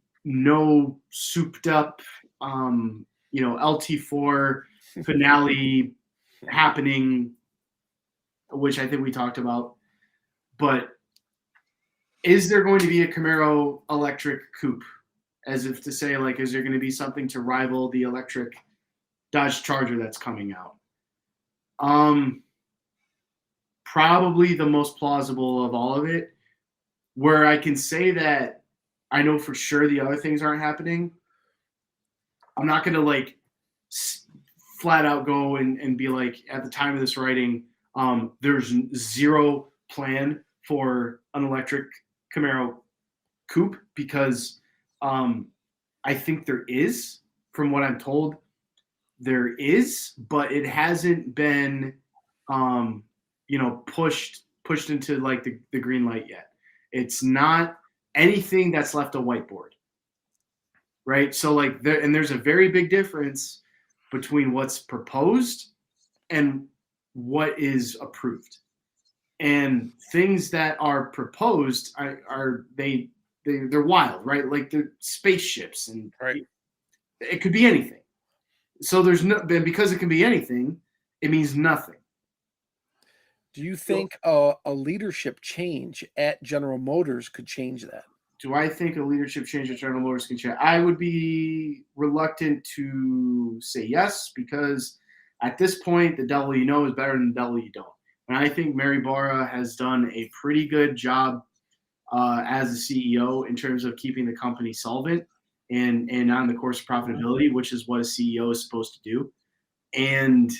souped up, LT4 finale happening, which I think we talked about. But is there going to be a Camaro electric coupe? As if to say, like, is there going to be something to rival the electric Dodge Charger that's coming out? Probably the most plausible of all of it, where I can say that I know for sure the other things aren't happening. I'm not going to flat out go and be like, at the time of this writing, there's zero plan for an electric Camaro coupe, because I think there is, from what I'm told, there is, but it hasn't been, pushed into like the green light yet. It's not anything that's left a whiteboard, right? So there's a very big difference between what's proposed and what is approved. And things that are proposed they're wild, right? Like the spaceships, and right. It could be anything. So there's no, because it can be anything, it means nothing. Do you think a leadership change at General Motors could change that? Do I think a leadership change at General Motors can change? I would be reluctant to say yes, because at this point, the devil you know is better than the devil you don't. And I think Mary Barra has done a pretty good job as a CEO in terms of keeping the company solvent and on the course of profitability, which is what a CEO is supposed to do. And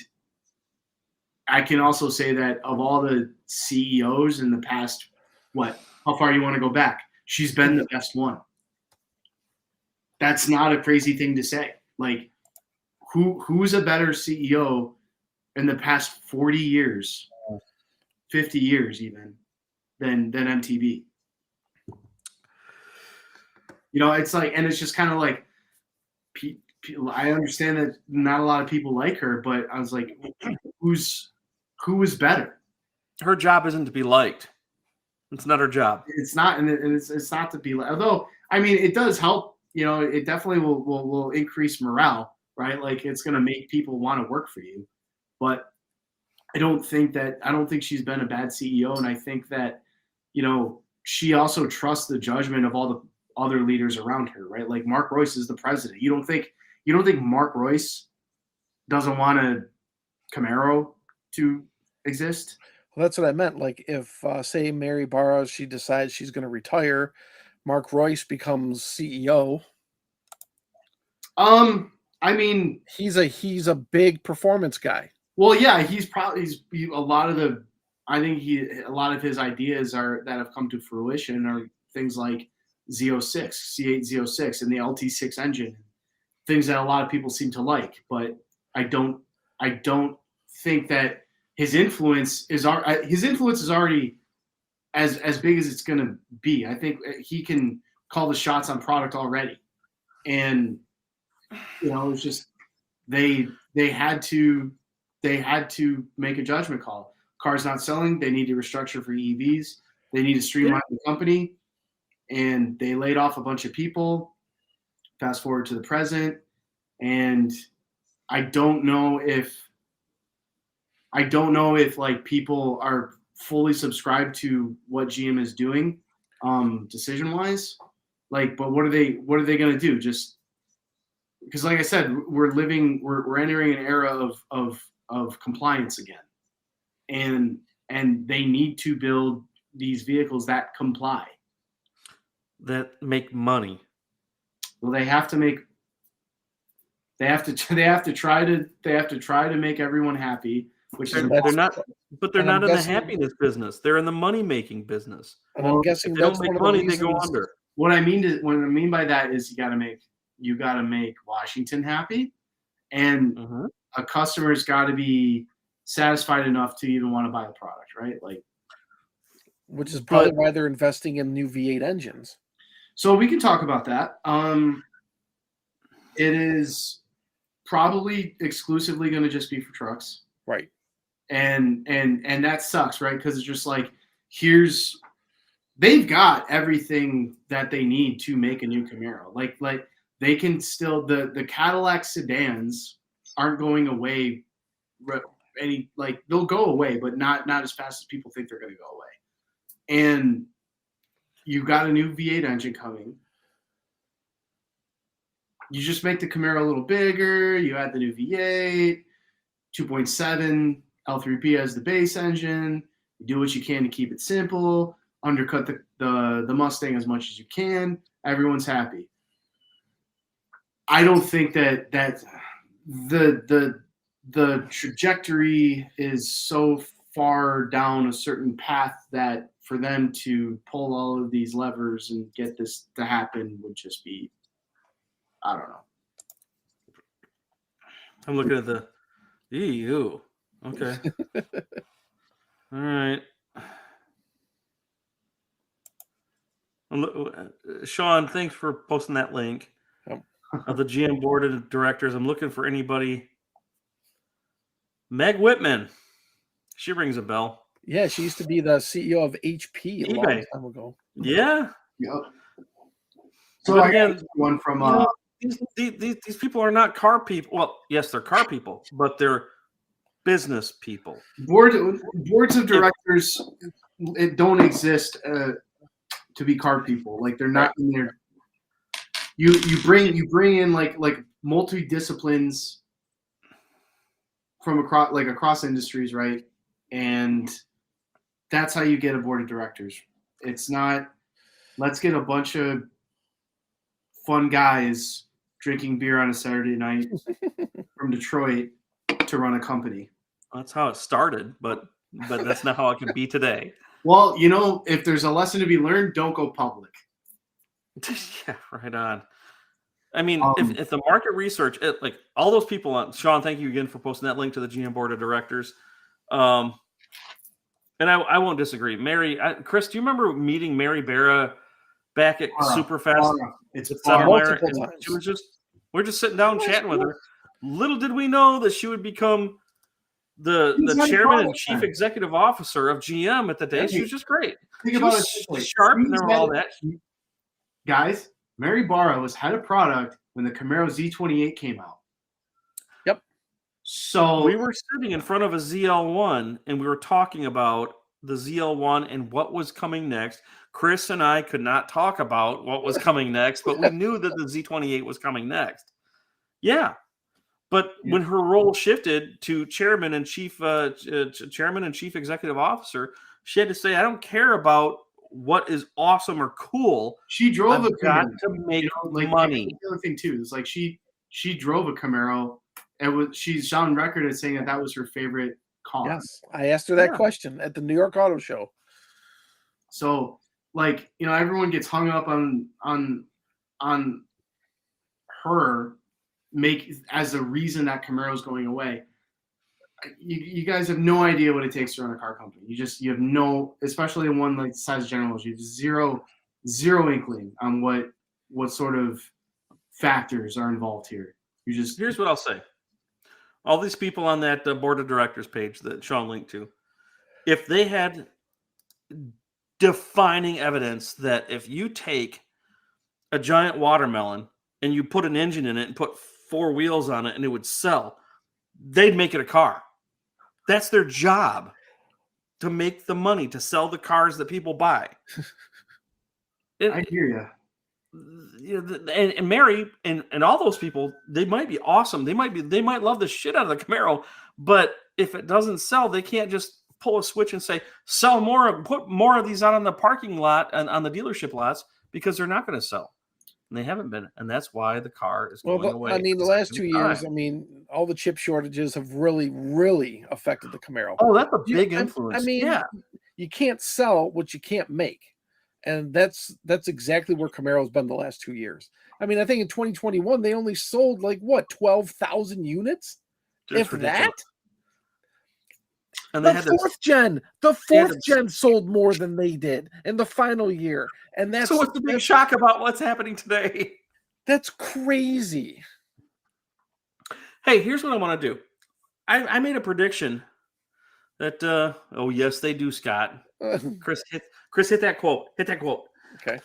I can also say that of all the CEOs in the past, how far you want to go back? She's been the best one. That's not a crazy thing to say. Like, who's a better CEO in the past 40 years, 50 years even, than MTV? It's like, and it's just kind of like, I understand that not a lot of people like her, but I was like, who is better? Her job isn't to be liked. It's not her job. It's not, and it's not to be liked. Although, I mean, it does help. It definitely will increase morale, right? Like, it's going to make people want to work for you. But I don't think she's been a bad CEO, and I think that, she also trusts the judgment of all the other leaders around her, right? Like, Mark Royce is the president. You don't think Mark Royce doesn't want a Camaro to exist? Well, that's what I meant. Like, if say Mary Barra, she decides she's going to retire, Mark Royce becomes CEO. I mean, he's a big performance guy. Well, yeah, a lot of his ideas that have come to fruition are things like Z06, C8 Z06, and the LT6 engine, things that a lot of people seem to like. But I don't think that his influence is already as big as it's going to be. I think he can call the shots on product already, and it's just they had to make a judgment call. Cars not selling, they need to restructure for EVs. They need to streamline the company, and they laid off a bunch of people. Fast forward to the present, and I don't know if like people are fully subscribed to what GM is doing, decision wise. Like, but what are they going to do? Just because, like I said, we're entering an era of compliance again, and they need to build these vehicles that comply, that make money. Well, they have to try to make everyone happy, which is they're not in the happiness business. They're in the money making business. And I'm guessing if they don't make money, they go under. What I mean by that is you got to make Washington happy, and a customer's got to be satisfied enough to even want to buy the product, right? Like, which is probably why they're investing in new V8 engines. So we can talk about that. It is probably exclusively going to just be for trucks, right? And that sucks, right? Because it's just like, they've got everything that they need to make a new Camaro. Like they can still, the Cadillac sedans aren't going away. They'll go away, but not as fast as people think they're going to go away. And you've got a new V8 engine coming. You just make the Camaro a little bigger. You add the new V8, 2.7 L3P as the base engine. You do what you can to keep it simple. Undercut the Mustang as much as you can. Everyone's happy. I don't think that the trajectory is so far down a certain path that for them to pull all of these levers and get this to happen would just be, I don't know. I'm looking at the EU. Okay. All right. Sean, thanks for posting that link of the GM board of directors. I'm looking for anybody. Meg Whitman. She rings a bell. Yeah, she used to be the CEO of HP a long time ago. Yeah. Yep. So I got one from these people are not car people. Well, yes, they're car people, but they're business people. Boards of directors don't exist to be car people. Like they're not in there. You bring in like multi-disciplines from across industries, right? And that's how you get a board of directors. It's not let's get a bunch of fun guys drinking beer on a Saturday night from Detroit to run a company. That's how it started, but that's not how it can be today. Well, if there's a lesson to be learned, don't go public. Yeah, right on. I mean, if the market research, like all those people on Sean, thank you again for posting that link to the GM board of directors. And I won't disagree. Chris, do you remember meeting Mary Barra back at Superfest? It's We're just sitting down chatting with her. Little did we know that she would become the chairman and chief executive officer of GM at the day. She was just great. Think she about was it. Sharp and all that. Guys, Mary Barra was head of product when the Camaro Z28 came out. Yep. So we were sitting in front of a ZL1 and we were talking about the ZL1 and what was coming next. Chris and I could not talk about what was coming next, but we knew that the Z28 was coming next. Yeah. But when her role shifted to chairman and chief executive officer, she had to say, I don't care about what is awesome or cool. She drove a got Camaro to make money. The other thing too is like she drove a Camaro, and she's on record as saying that was her favorite car. Yes, I asked her that question at the New York Auto Show. So, everyone gets hung up on her as a reason that Camaro is going away. You guys have no idea what it takes to run a car company. You have no, especially in one like the size of General Motors, you have zero inkling on what sort of factors are involved here. Here's what I'll say. All these people on that board of directors page that Sean linked to, if they had defining evidence that if you take a giant watermelon and you put an engine in it and put 4 wheels on it and it would sell, they'd make it a car. That's their job, to make the money, to sell the cars that people buy. I hear you. And Mary and all those people, they might be awesome. They might love the shit out of the Camaro, but if it doesn't sell, they can't just pull a switch and say, sell more, put more of these out on the parking lot and on the dealership lots, because they're not going to sell. And they haven't been, and that's why the car is going away. I mean, the last 2 years, all the chip shortages have really, really affected the Camaro. Oh, that's a big influence. You can't sell what you can't make, and that's exactly where Camaro's been the last 2 years. I mean, I think in 2021 they only sold 12,000 units, if that. And the fourth gen sold more than they did in the final year. And that's so what's the big shock about what's happening today? That's crazy. Hey, here's what I want to do. I made a prediction that yes, they do, Scott. Chris, hit that quote. Hit that quote. Okay.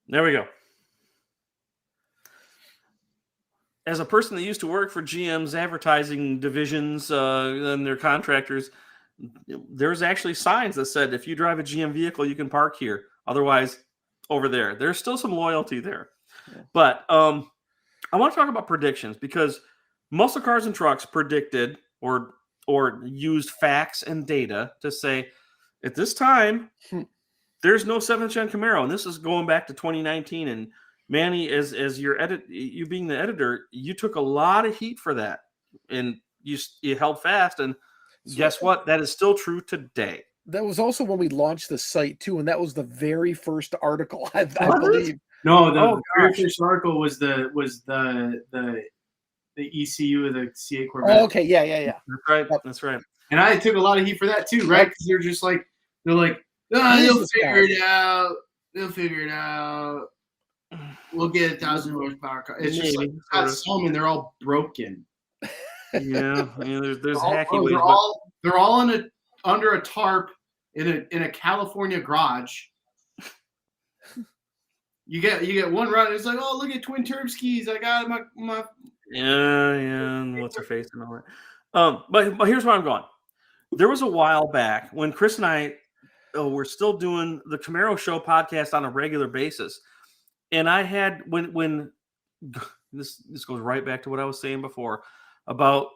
There we go. As a person that used to work for GM's advertising divisions and their contractors, there's actually signs that said, if you drive a GM vehicle, you can park here. Otherwise, over there. There's still some loyalty there. Yeah. But I want to talk about predictions, because Muscle Cars and Trucks predicted or used facts and data to say, at this time, there's no 7th gen Camaro. And this is going back to 2019. And Manny, as you being the editor, you took a lot of heat for that, and you held fast. And guess what? That is still true today. That was also when we launched the site too, and that was the very first article. I believe. No, the very first article was the ECU of the C8 Corvette. Oh, okay, yeah. That's right. That's right. And I took a lot of heat for that too, right? Because they're like, they'll figure it out. They'll figure it out. We'll get 1,000 horsepower car. It's just like some, and they're all broken. Yeah, there's hacky ways. They're all under a tarp in a California garage. You get one run. It's like, oh, look at twin turb skis. I got my. Yeah, and what's her face and all that. But here's where I'm going. There was a while back when Chris and I were still doing the Camaro Show podcast on a regular basis, and I had when this goes right back to what I was saying before about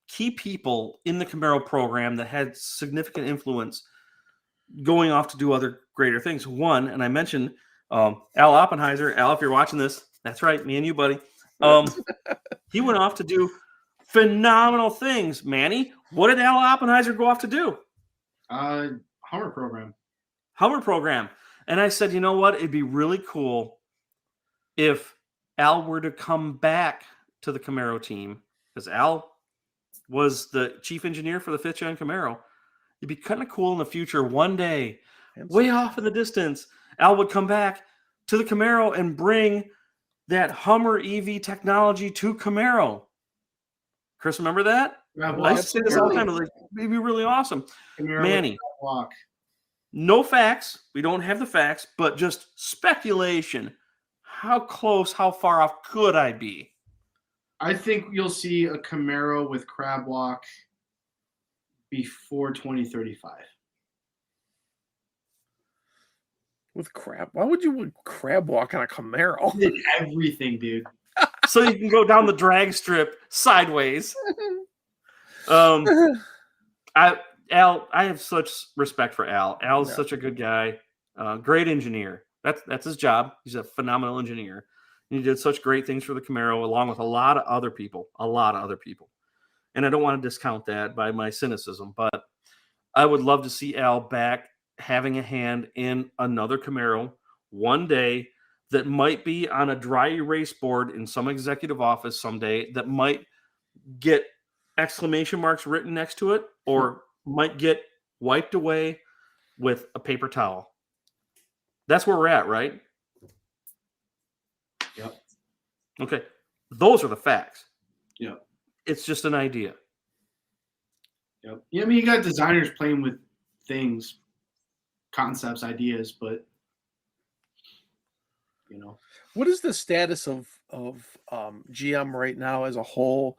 key people in the Camaro program that had significant influence going off to do other greater things. One, and I mentioned Al Oppenheiser. Al, if you're watching this, that's right, me and you, buddy. He went off to do phenomenal things. Manny, what did Al Oppenheiser go off to do? Hummer program. And I said, you know what? It'd be really cool if Al were to come back to the Camaro team, because Al was the chief engineer for the 5th Gen Camaro. It'd be kind of cool in the future. One day, way off in the distance, Al would come back to the Camaro and bring that Hummer EV technology to Camaro. Chris, remember that? I used to say this all the time. Like, it'd be really awesome. Camaro Manny, walk. no facts. We don't have the facts, but just speculation. How close, how far off could I be? I think you'll see a Camaro with crab walk before 2035. With crab? Why would you crab walk on a Camaro? Did everything, dude. So you can go down the drag strip sideways. I have such respect for Al. Al's such a good guy, great engineer. That's his job. He's a phenomenal engineer. And he did such great things for the Camaro, along with a lot of other people. And I don't want to discount that by my cynicism, but I would love to see Al back having a hand in another Camaro one day that might be on a dry erase board in some executive office someday, that might get exclamation marks written next to it, or might get wiped away with a paper towel. That's where we're at, right? Yep. Okay. Those are the facts. Yep. It's just an idea. Yep. Yeah, I mean, you got designers playing with things, concepts, ideas, but you know. What is the status of GM right now as a whole?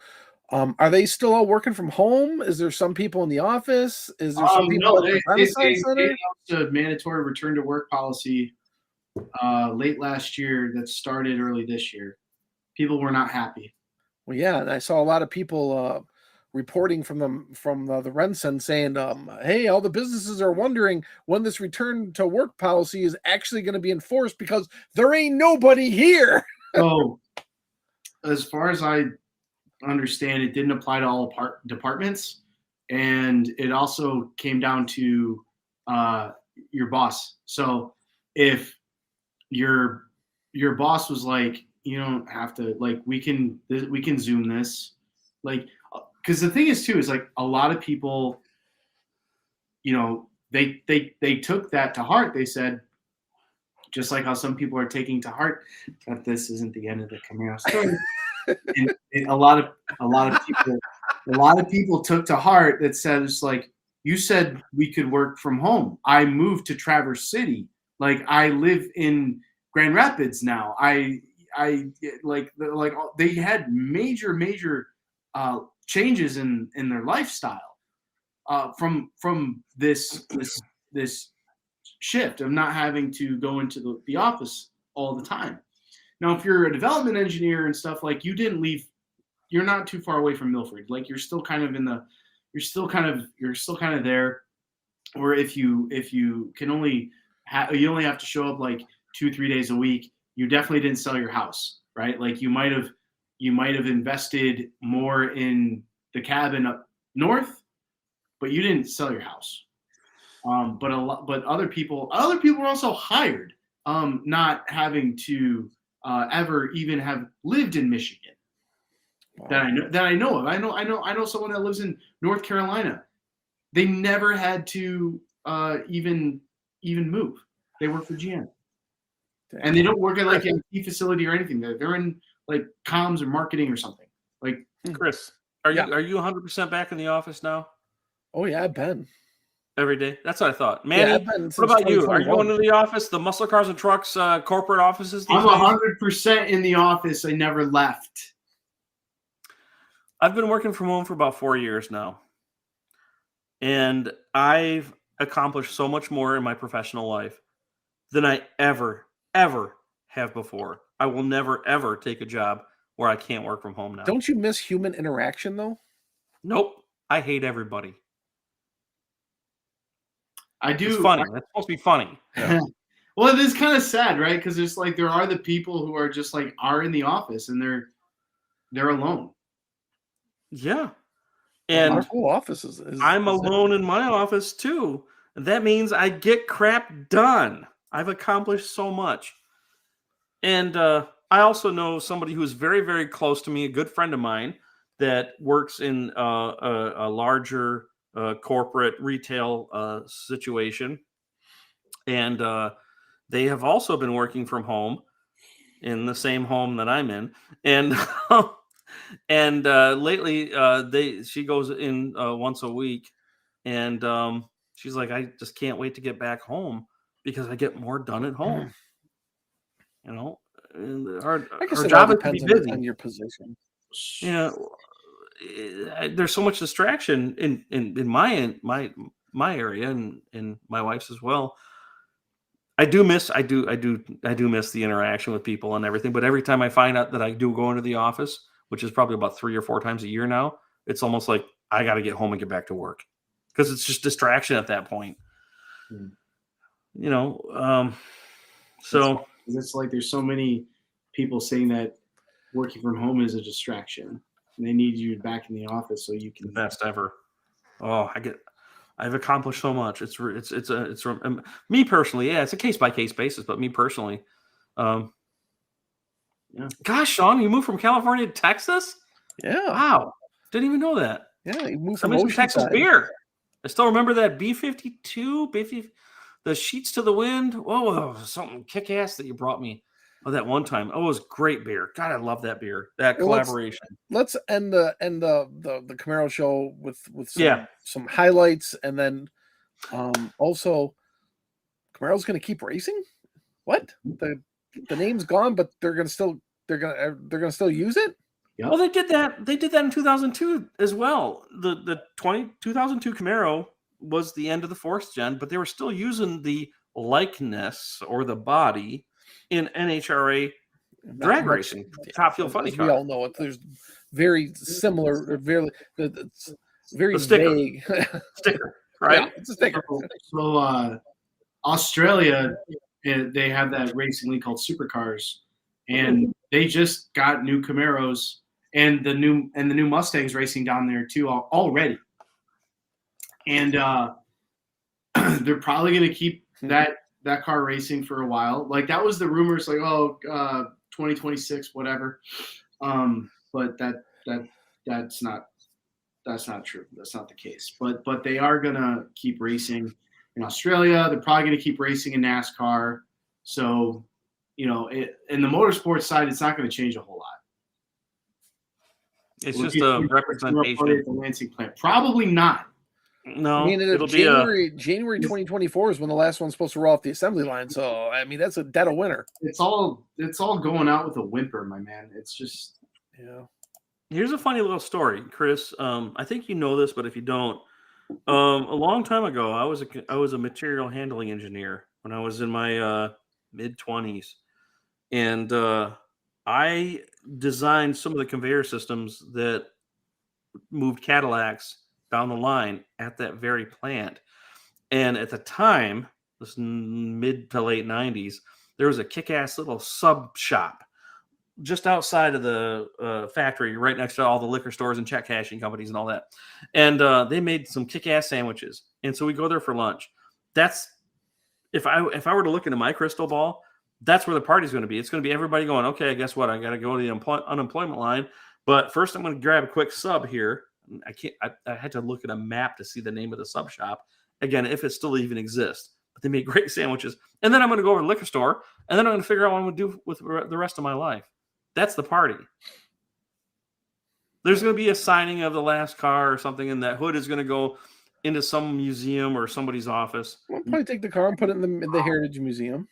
Are they still all working from home? Is there some people in the office? Is there some people at the Renaissance Center? They announced a mandatory return to work policy late last year that started early this year. People were not happy. Well, yeah, and I saw a lot of people reporting from the Renson saying, hey, all the businesses are wondering when this return to work policy is actually going to be enforced because there ain't nobody here. So as far as I understand, it didn't apply to all departments, and it also came down to your boss. So if your boss was like, you don't have to, like, we can Zoom this, like, because the thing is too is like a lot of people, you know, they took that to heart. They said, just like how some people are taking to heart that this isn't the end of the Camaro story. and a lot of people took to heart that says, like, you said we could work from home. I moved to Traverse City. Like, I live in Grand Rapids now. I they had major changes in their lifestyle from this shift of not having to go into the office all the time. Now, if you're a development engineer and stuff, like, you didn't leave, you're not too far away from Milford. Like, you're still kind of you're still kind of there. Or if you can only you only have to show up like 2-3 days a week, you definitely didn't sell your house, right? Like, you might have invested more in the cabin up north, but you didn't sell your house. But other people were also hired, not having to ever even have lived in Michigan. Wow. That I know of. I know someone that lives in North Carolina. They never had to even move. They work for GM. Damn. And they don't work at like a key facility or anything. They're in like comms or marketing or something. Like, Chris, are you 100% back in the office now? Oh yeah, I've been. Every day. That's what I thought. Manny, I've been what since about you? Are you 2021. going to the office, the muscle cars and trucks corporate offices these I'm days? 100% in the office. I never left. I've been working from home for about 4 years now. And I've accomplished so much more in my professional life than I ever have before. I will never, ever take a job where I can't work from home now. Don't you miss human interaction, though? Nope. I hate everybody. I do. It's funny. It's supposed to be funny. Yeah. Well, it is kind of sad, right? Because there's like there are the people who are just like are in the office and they're alone. Yeah. Our And whole office is I'm alone in my office too. And that means I get crap done. I've accomplished so much. And I also know somebody who's very, very close to me, a good friend of mine that works in a larger corporate retail situation. And they have also been working from home in the same home that I'm in. And and lately she goes in once a week. And she's like, I just can't wait to get back home because I get more done at home. You know, and our job is to be busy. On your position. Yeah, there's so much distraction in my area and in my wife's as well. I do miss the interaction with people and everything. But every time I find out that I do go into the office, which is probably about 3 or 4 times a year now, it's almost like I got to get home and get back to work because it's just distraction at that point. You know, so it's like there's so many people saying that working from home is a distraction and they need you back in the office so you can the best ever. Oh, I've accomplished so much. It's me personally. Yeah, it's a case by case basis, but me personally, yeah. Gosh, Sean, you moved from California to Texas? Yeah. Wow, didn't even know that. Yeah, you moved Some from Texas beer. I still remember that B-52, the sheets to the wind. Whoa, something kick ass that you brought me. Oh, that one time. Oh, it was great beer. God, I love that beer. That collaboration. Let's end the Camaro show with some highlights, and then also Camaro's going to keep racing. What? The name's gone, but they're going to still use it. Yep. Well, they did that. They did that in 2002 as well. The 2002 Camaro was the end of the 4th gen, but they were still using the likeness or the body in NHRA drag racing, Top Fuel Funny Car. We all know it. There's very similar, very sticker. vague sticker, right? Yeah, it's a sticker. So Australia, they have that racing league called Supercars, and they just got new Camaros and the new Mustangs racing down there too already. And they're probably going to keep that car racing for a while. Like that was the rumors, like 2026, whatever. But that's not true. That's not the case. But they are going to keep racing in Australia. They're probably going to keep racing in NASCAR. So, in the motorsports side, it's not going to change a whole lot. It's just a representation. At the Lansing plant, probably not. No, I mean, it'll January 2024 is when the last one's supposed to roll off the assembly line. So, I mean, that's a winner. It's all going out with a whimper, my man. It's just Here's a funny little story, Chris. I think you know this, but if you don't, a long time ago, I was a material handling engineer when I was in my mid-20s, and I designed some of the conveyor systems that moved Cadillacs down the line at that very plant. And at the time, this mid to late 90s, there was a kick-ass little sub shop just outside of the factory, right next to all the liquor stores and check cashing companies and all that. And they made some kick-ass sandwiches. And so we go there for lunch. That's if I were to look into my crystal ball, that's where the party's going to be. It's going to be everybody going, okay, guess what? I got to go to the unemployment line. But first I'm going to grab a quick sub here. I had to look at a map to see the name of the sub shop. Again, if it still even exists. But they make great sandwiches. And then I'm going to go over to the liquor store. And then I'm going to figure out what I'm going to do with the rest of my life. That's the party. There's going to be a signing of the last car or something, and that hood is going to go into some museum or somebody's office. We'll probably take the car and put it in the Heritage Museum.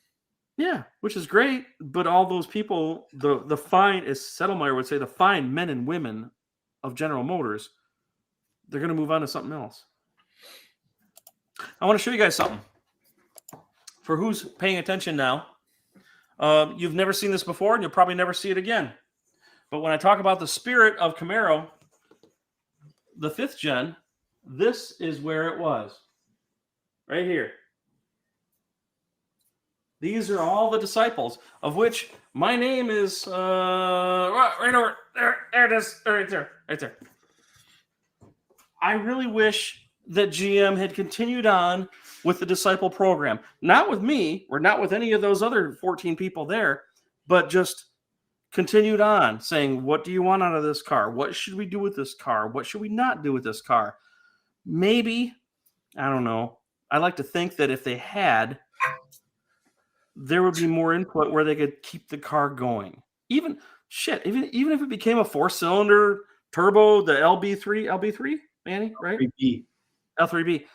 Yeah, which is great. But all those people, the fine, as Settlemeyer would say, the fine men and women of General Motors, they're going to move on to something else. I want to show you guys something. For who's paying attention now, you've never seen this before, and you'll probably never see it again. But when I talk about the spirit of Camaro, the 5th gen, this is where it was. Right here. These are all the disciples, of which my name is right over there. There it is. Right there. Right there. I really wish that GM had continued on with the disciple program. Not with me, or not with any of those other 14 people there, but just continued on saying, what do you want out of this car? What should we do with this car? What should we not do with this car? Maybe, I don't know. I like to think that if they had, there would be more input where they could keep the car going. Even if it became a 4-cylinder turbo, the LB3, Manny, right? L3B.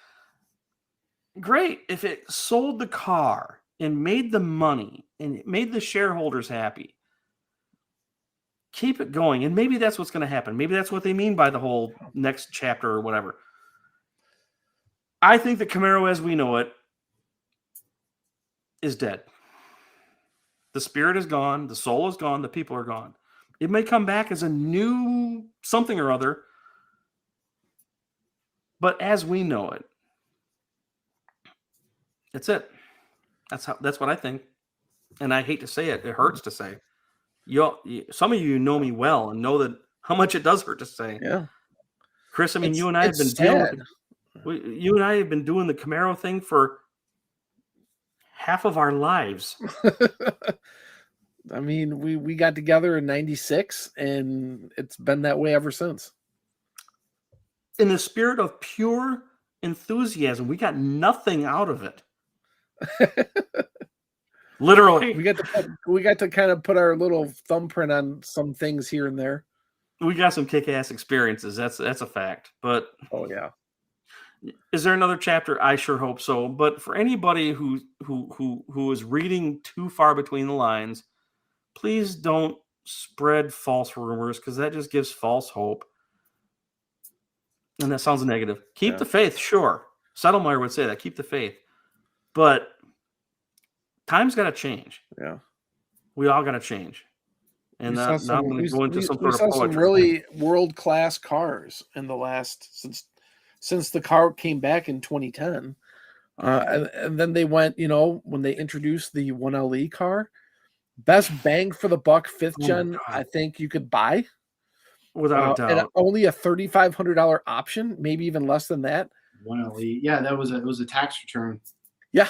Great. If it sold the car and made the money and it made the shareholders happy, keep it going. And maybe that's what's going to happen. Maybe that's what they mean by the whole next chapter or whatever. I think the Camaro as we know it is dead. The spirit is gone. The soul is gone. The people are gone. It may come back as a new something or other, but as we know it, that's it. That's what I think. And I hate to say it. It hurts to say. Some of you know me well and know that how much it does hurt to say. Yeah. Chris, I mean, you and I have been doing the Camaro thing for half of our lives. I mean, we got together in 96 and it's been that way ever since. In the spirit of pure enthusiasm, we got nothing out of it. Literally. We got to kind of put our little thumbprint on some things here and there. We got some kick-ass experiences. That's a fact. But oh yeah. Is there another chapter? I sure hope so. But for anybody who is reading too far between the lines, please don't spread false rumors because that just gives false hope. And that sounds negative. Keep the faith, sure. Settlemeyer would say that. Keep the faith. But time's got to change. Yeah. We all got to change. And now I'm going to go into some sort of poetry. Some really world-class cars in the last since the car came back in 2010. And then they went, when they introduced the 1LE car, best bang for the buck 5th gen, I think you could buy. Without a doubt. And only a $3,500 option, maybe even less than that. 1LE. Yeah, it was a tax return. Yeah.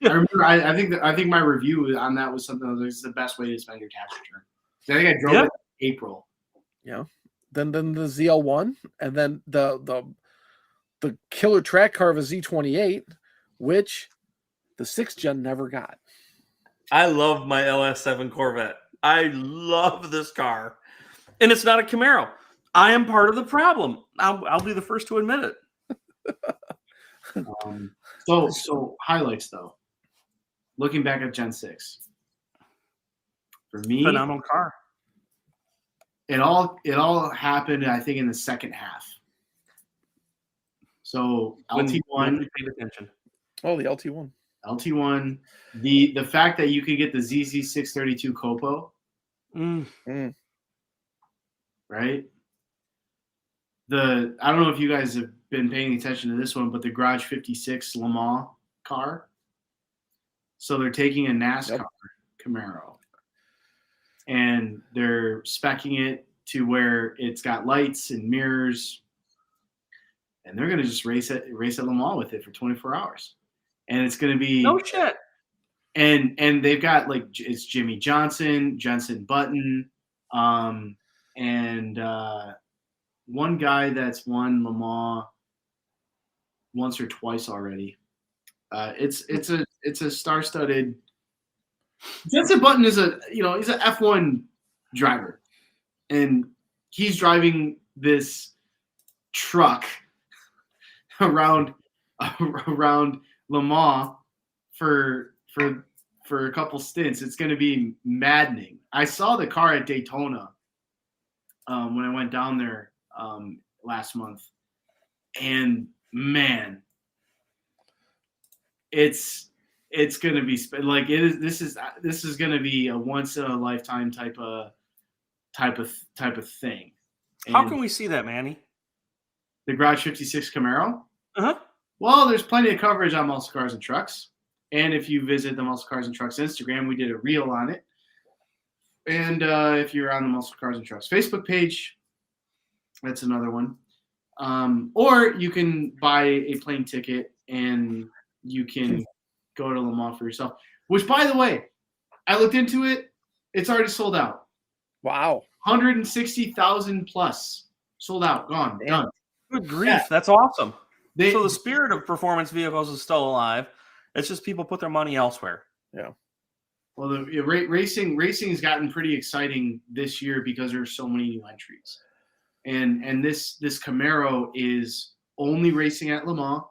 I remember. I think my review on that was something that was the best way to spend your tax return. I think I drove it in April. Yeah. Then the ZL1, and then the killer track car of a Z28, which the 6th gen never got. I love my LS7 Corvette. I love this car, and it's not a Camaro. I am part of the problem. I'll be the first to admit it. So highlights though. Looking back at Gen 6, for me, phenomenal car. It all happened, I think, in the second half. So LT1, paid attention. Oh, the LT1. LT1. The fact that you could get the ZZ632 Copo. Right? I don't know if you guys have been paying attention to this one, but the Garage 56 Le Mans car. So they're taking a NASCAR Camaro and they're speccing it to where it's got lights and mirrors, and they're going to just race at Le Mans with it for 24 hours. And it's going to be no shit. And they've got it's Jimmy Johnson, Jensen Button, and one guy that's won Le Mans once or twice already. It's a star-studded. Jensen Button is he's an F1 driver, and he's driving this truck around Le Mans for a couple stints. It's going to be maddening. I saw the car at Daytona when I went down there last month, and man, it's going to be like it is. This is going to be a once in a lifetime type of thing. How can we see that, Manny? The Garage 56 Camaro? Uh-huh. Well, there's plenty of coverage on Muscle Cars and Trucks. And if you visit the Muscle Cars and Trucks Instagram, we did a reel on it. And if you're on the Muscle Cars and Trucks Facebook page, that's another one. Or you can buy a plane ticket and you can go to Le Mans for yourself. Which, by the way, I looked into it. It's already sold out. Wow. 160,000 plus. Sold out. Gone. Done. Good grief. Yeah. That's awesome. So the spirit of performance vehicles is still alive. It's just people put their money elsewhere. Yeah. Well, the racing has gotten pretty exciting this year because there's so many new entries. And this Camaro is only racing at Le Mans,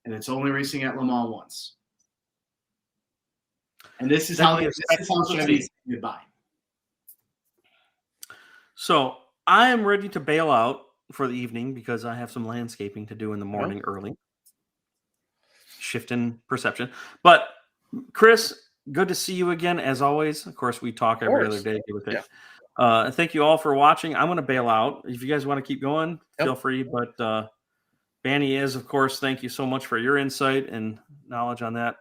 and it's only racing at Le Mans once. And this is how Chevy's goodbye. So I am ready to bail out for the evening because I have some landscaping to do in the morning early. Shift in perception. But Chris, good to see you again as always. Of course, we talk every other day. Thank you all for watching. I'm going to bail out. If you guys want to keep going, feel free. But Manny is, of course, thank you so much for your insight and knowledge on that.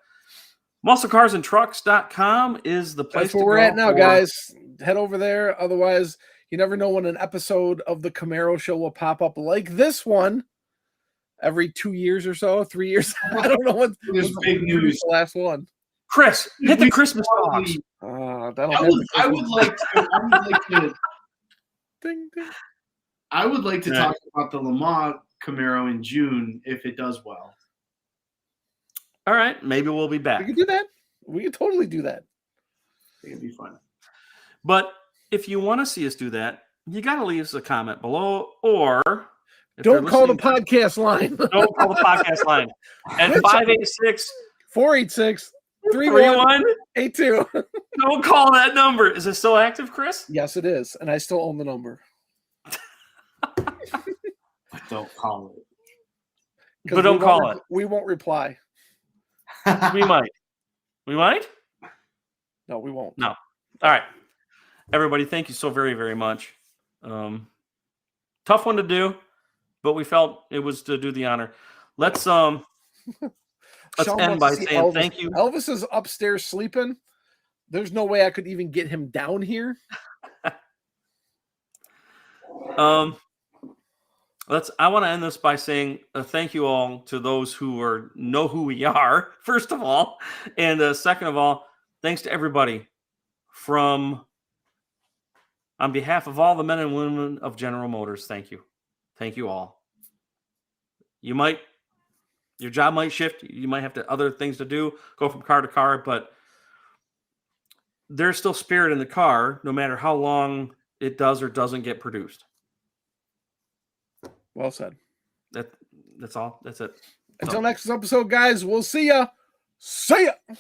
MuscleCarsAndTrucks.com is the place That's where we're at now, guys. Head over there. Otherwise, you never know when an episode of the Camaro Show will pop up like this one every 2 years or so, 3 years. I don't know what's big news. The last one. Chris, hit the Christmas box. I would like to. Ding, ding. I would like to talk about the Le Mans Camaro in June if it does well. All right, maybe we'll be back. We can do that. We can totally do that. It'd be fun. But if you want to see us do that, you got to leave us a comment below, or don't call the podcast line. Don't call the podcast line at 586-486-3182. Don't call that number. Is it still active, Chris? Yes, it is, and I still own the number. Don't call it. But don't call it. We won't reply. We might. We might? No, we won't. No. All right. Everybody, thank you so very, very much. Tough one to do, but we felt it was to do the honor. Let's end by saying thank you. Elvis is upstairs sleeping. There's no way I could even get him down here. I want to end this by saying thank you all to those who know who we are, first of all. And second of all, thanks to everybody on behalf of all the men and women of General Motors. Thank you. Thank you all. Your job might shift. You might have other things to do, go from car to car, but there's still spirit in the car, no matter how long it does or doesn't get produced. Well said. That's all. That's it. Until next episode, guys, we'll see ya. See ya.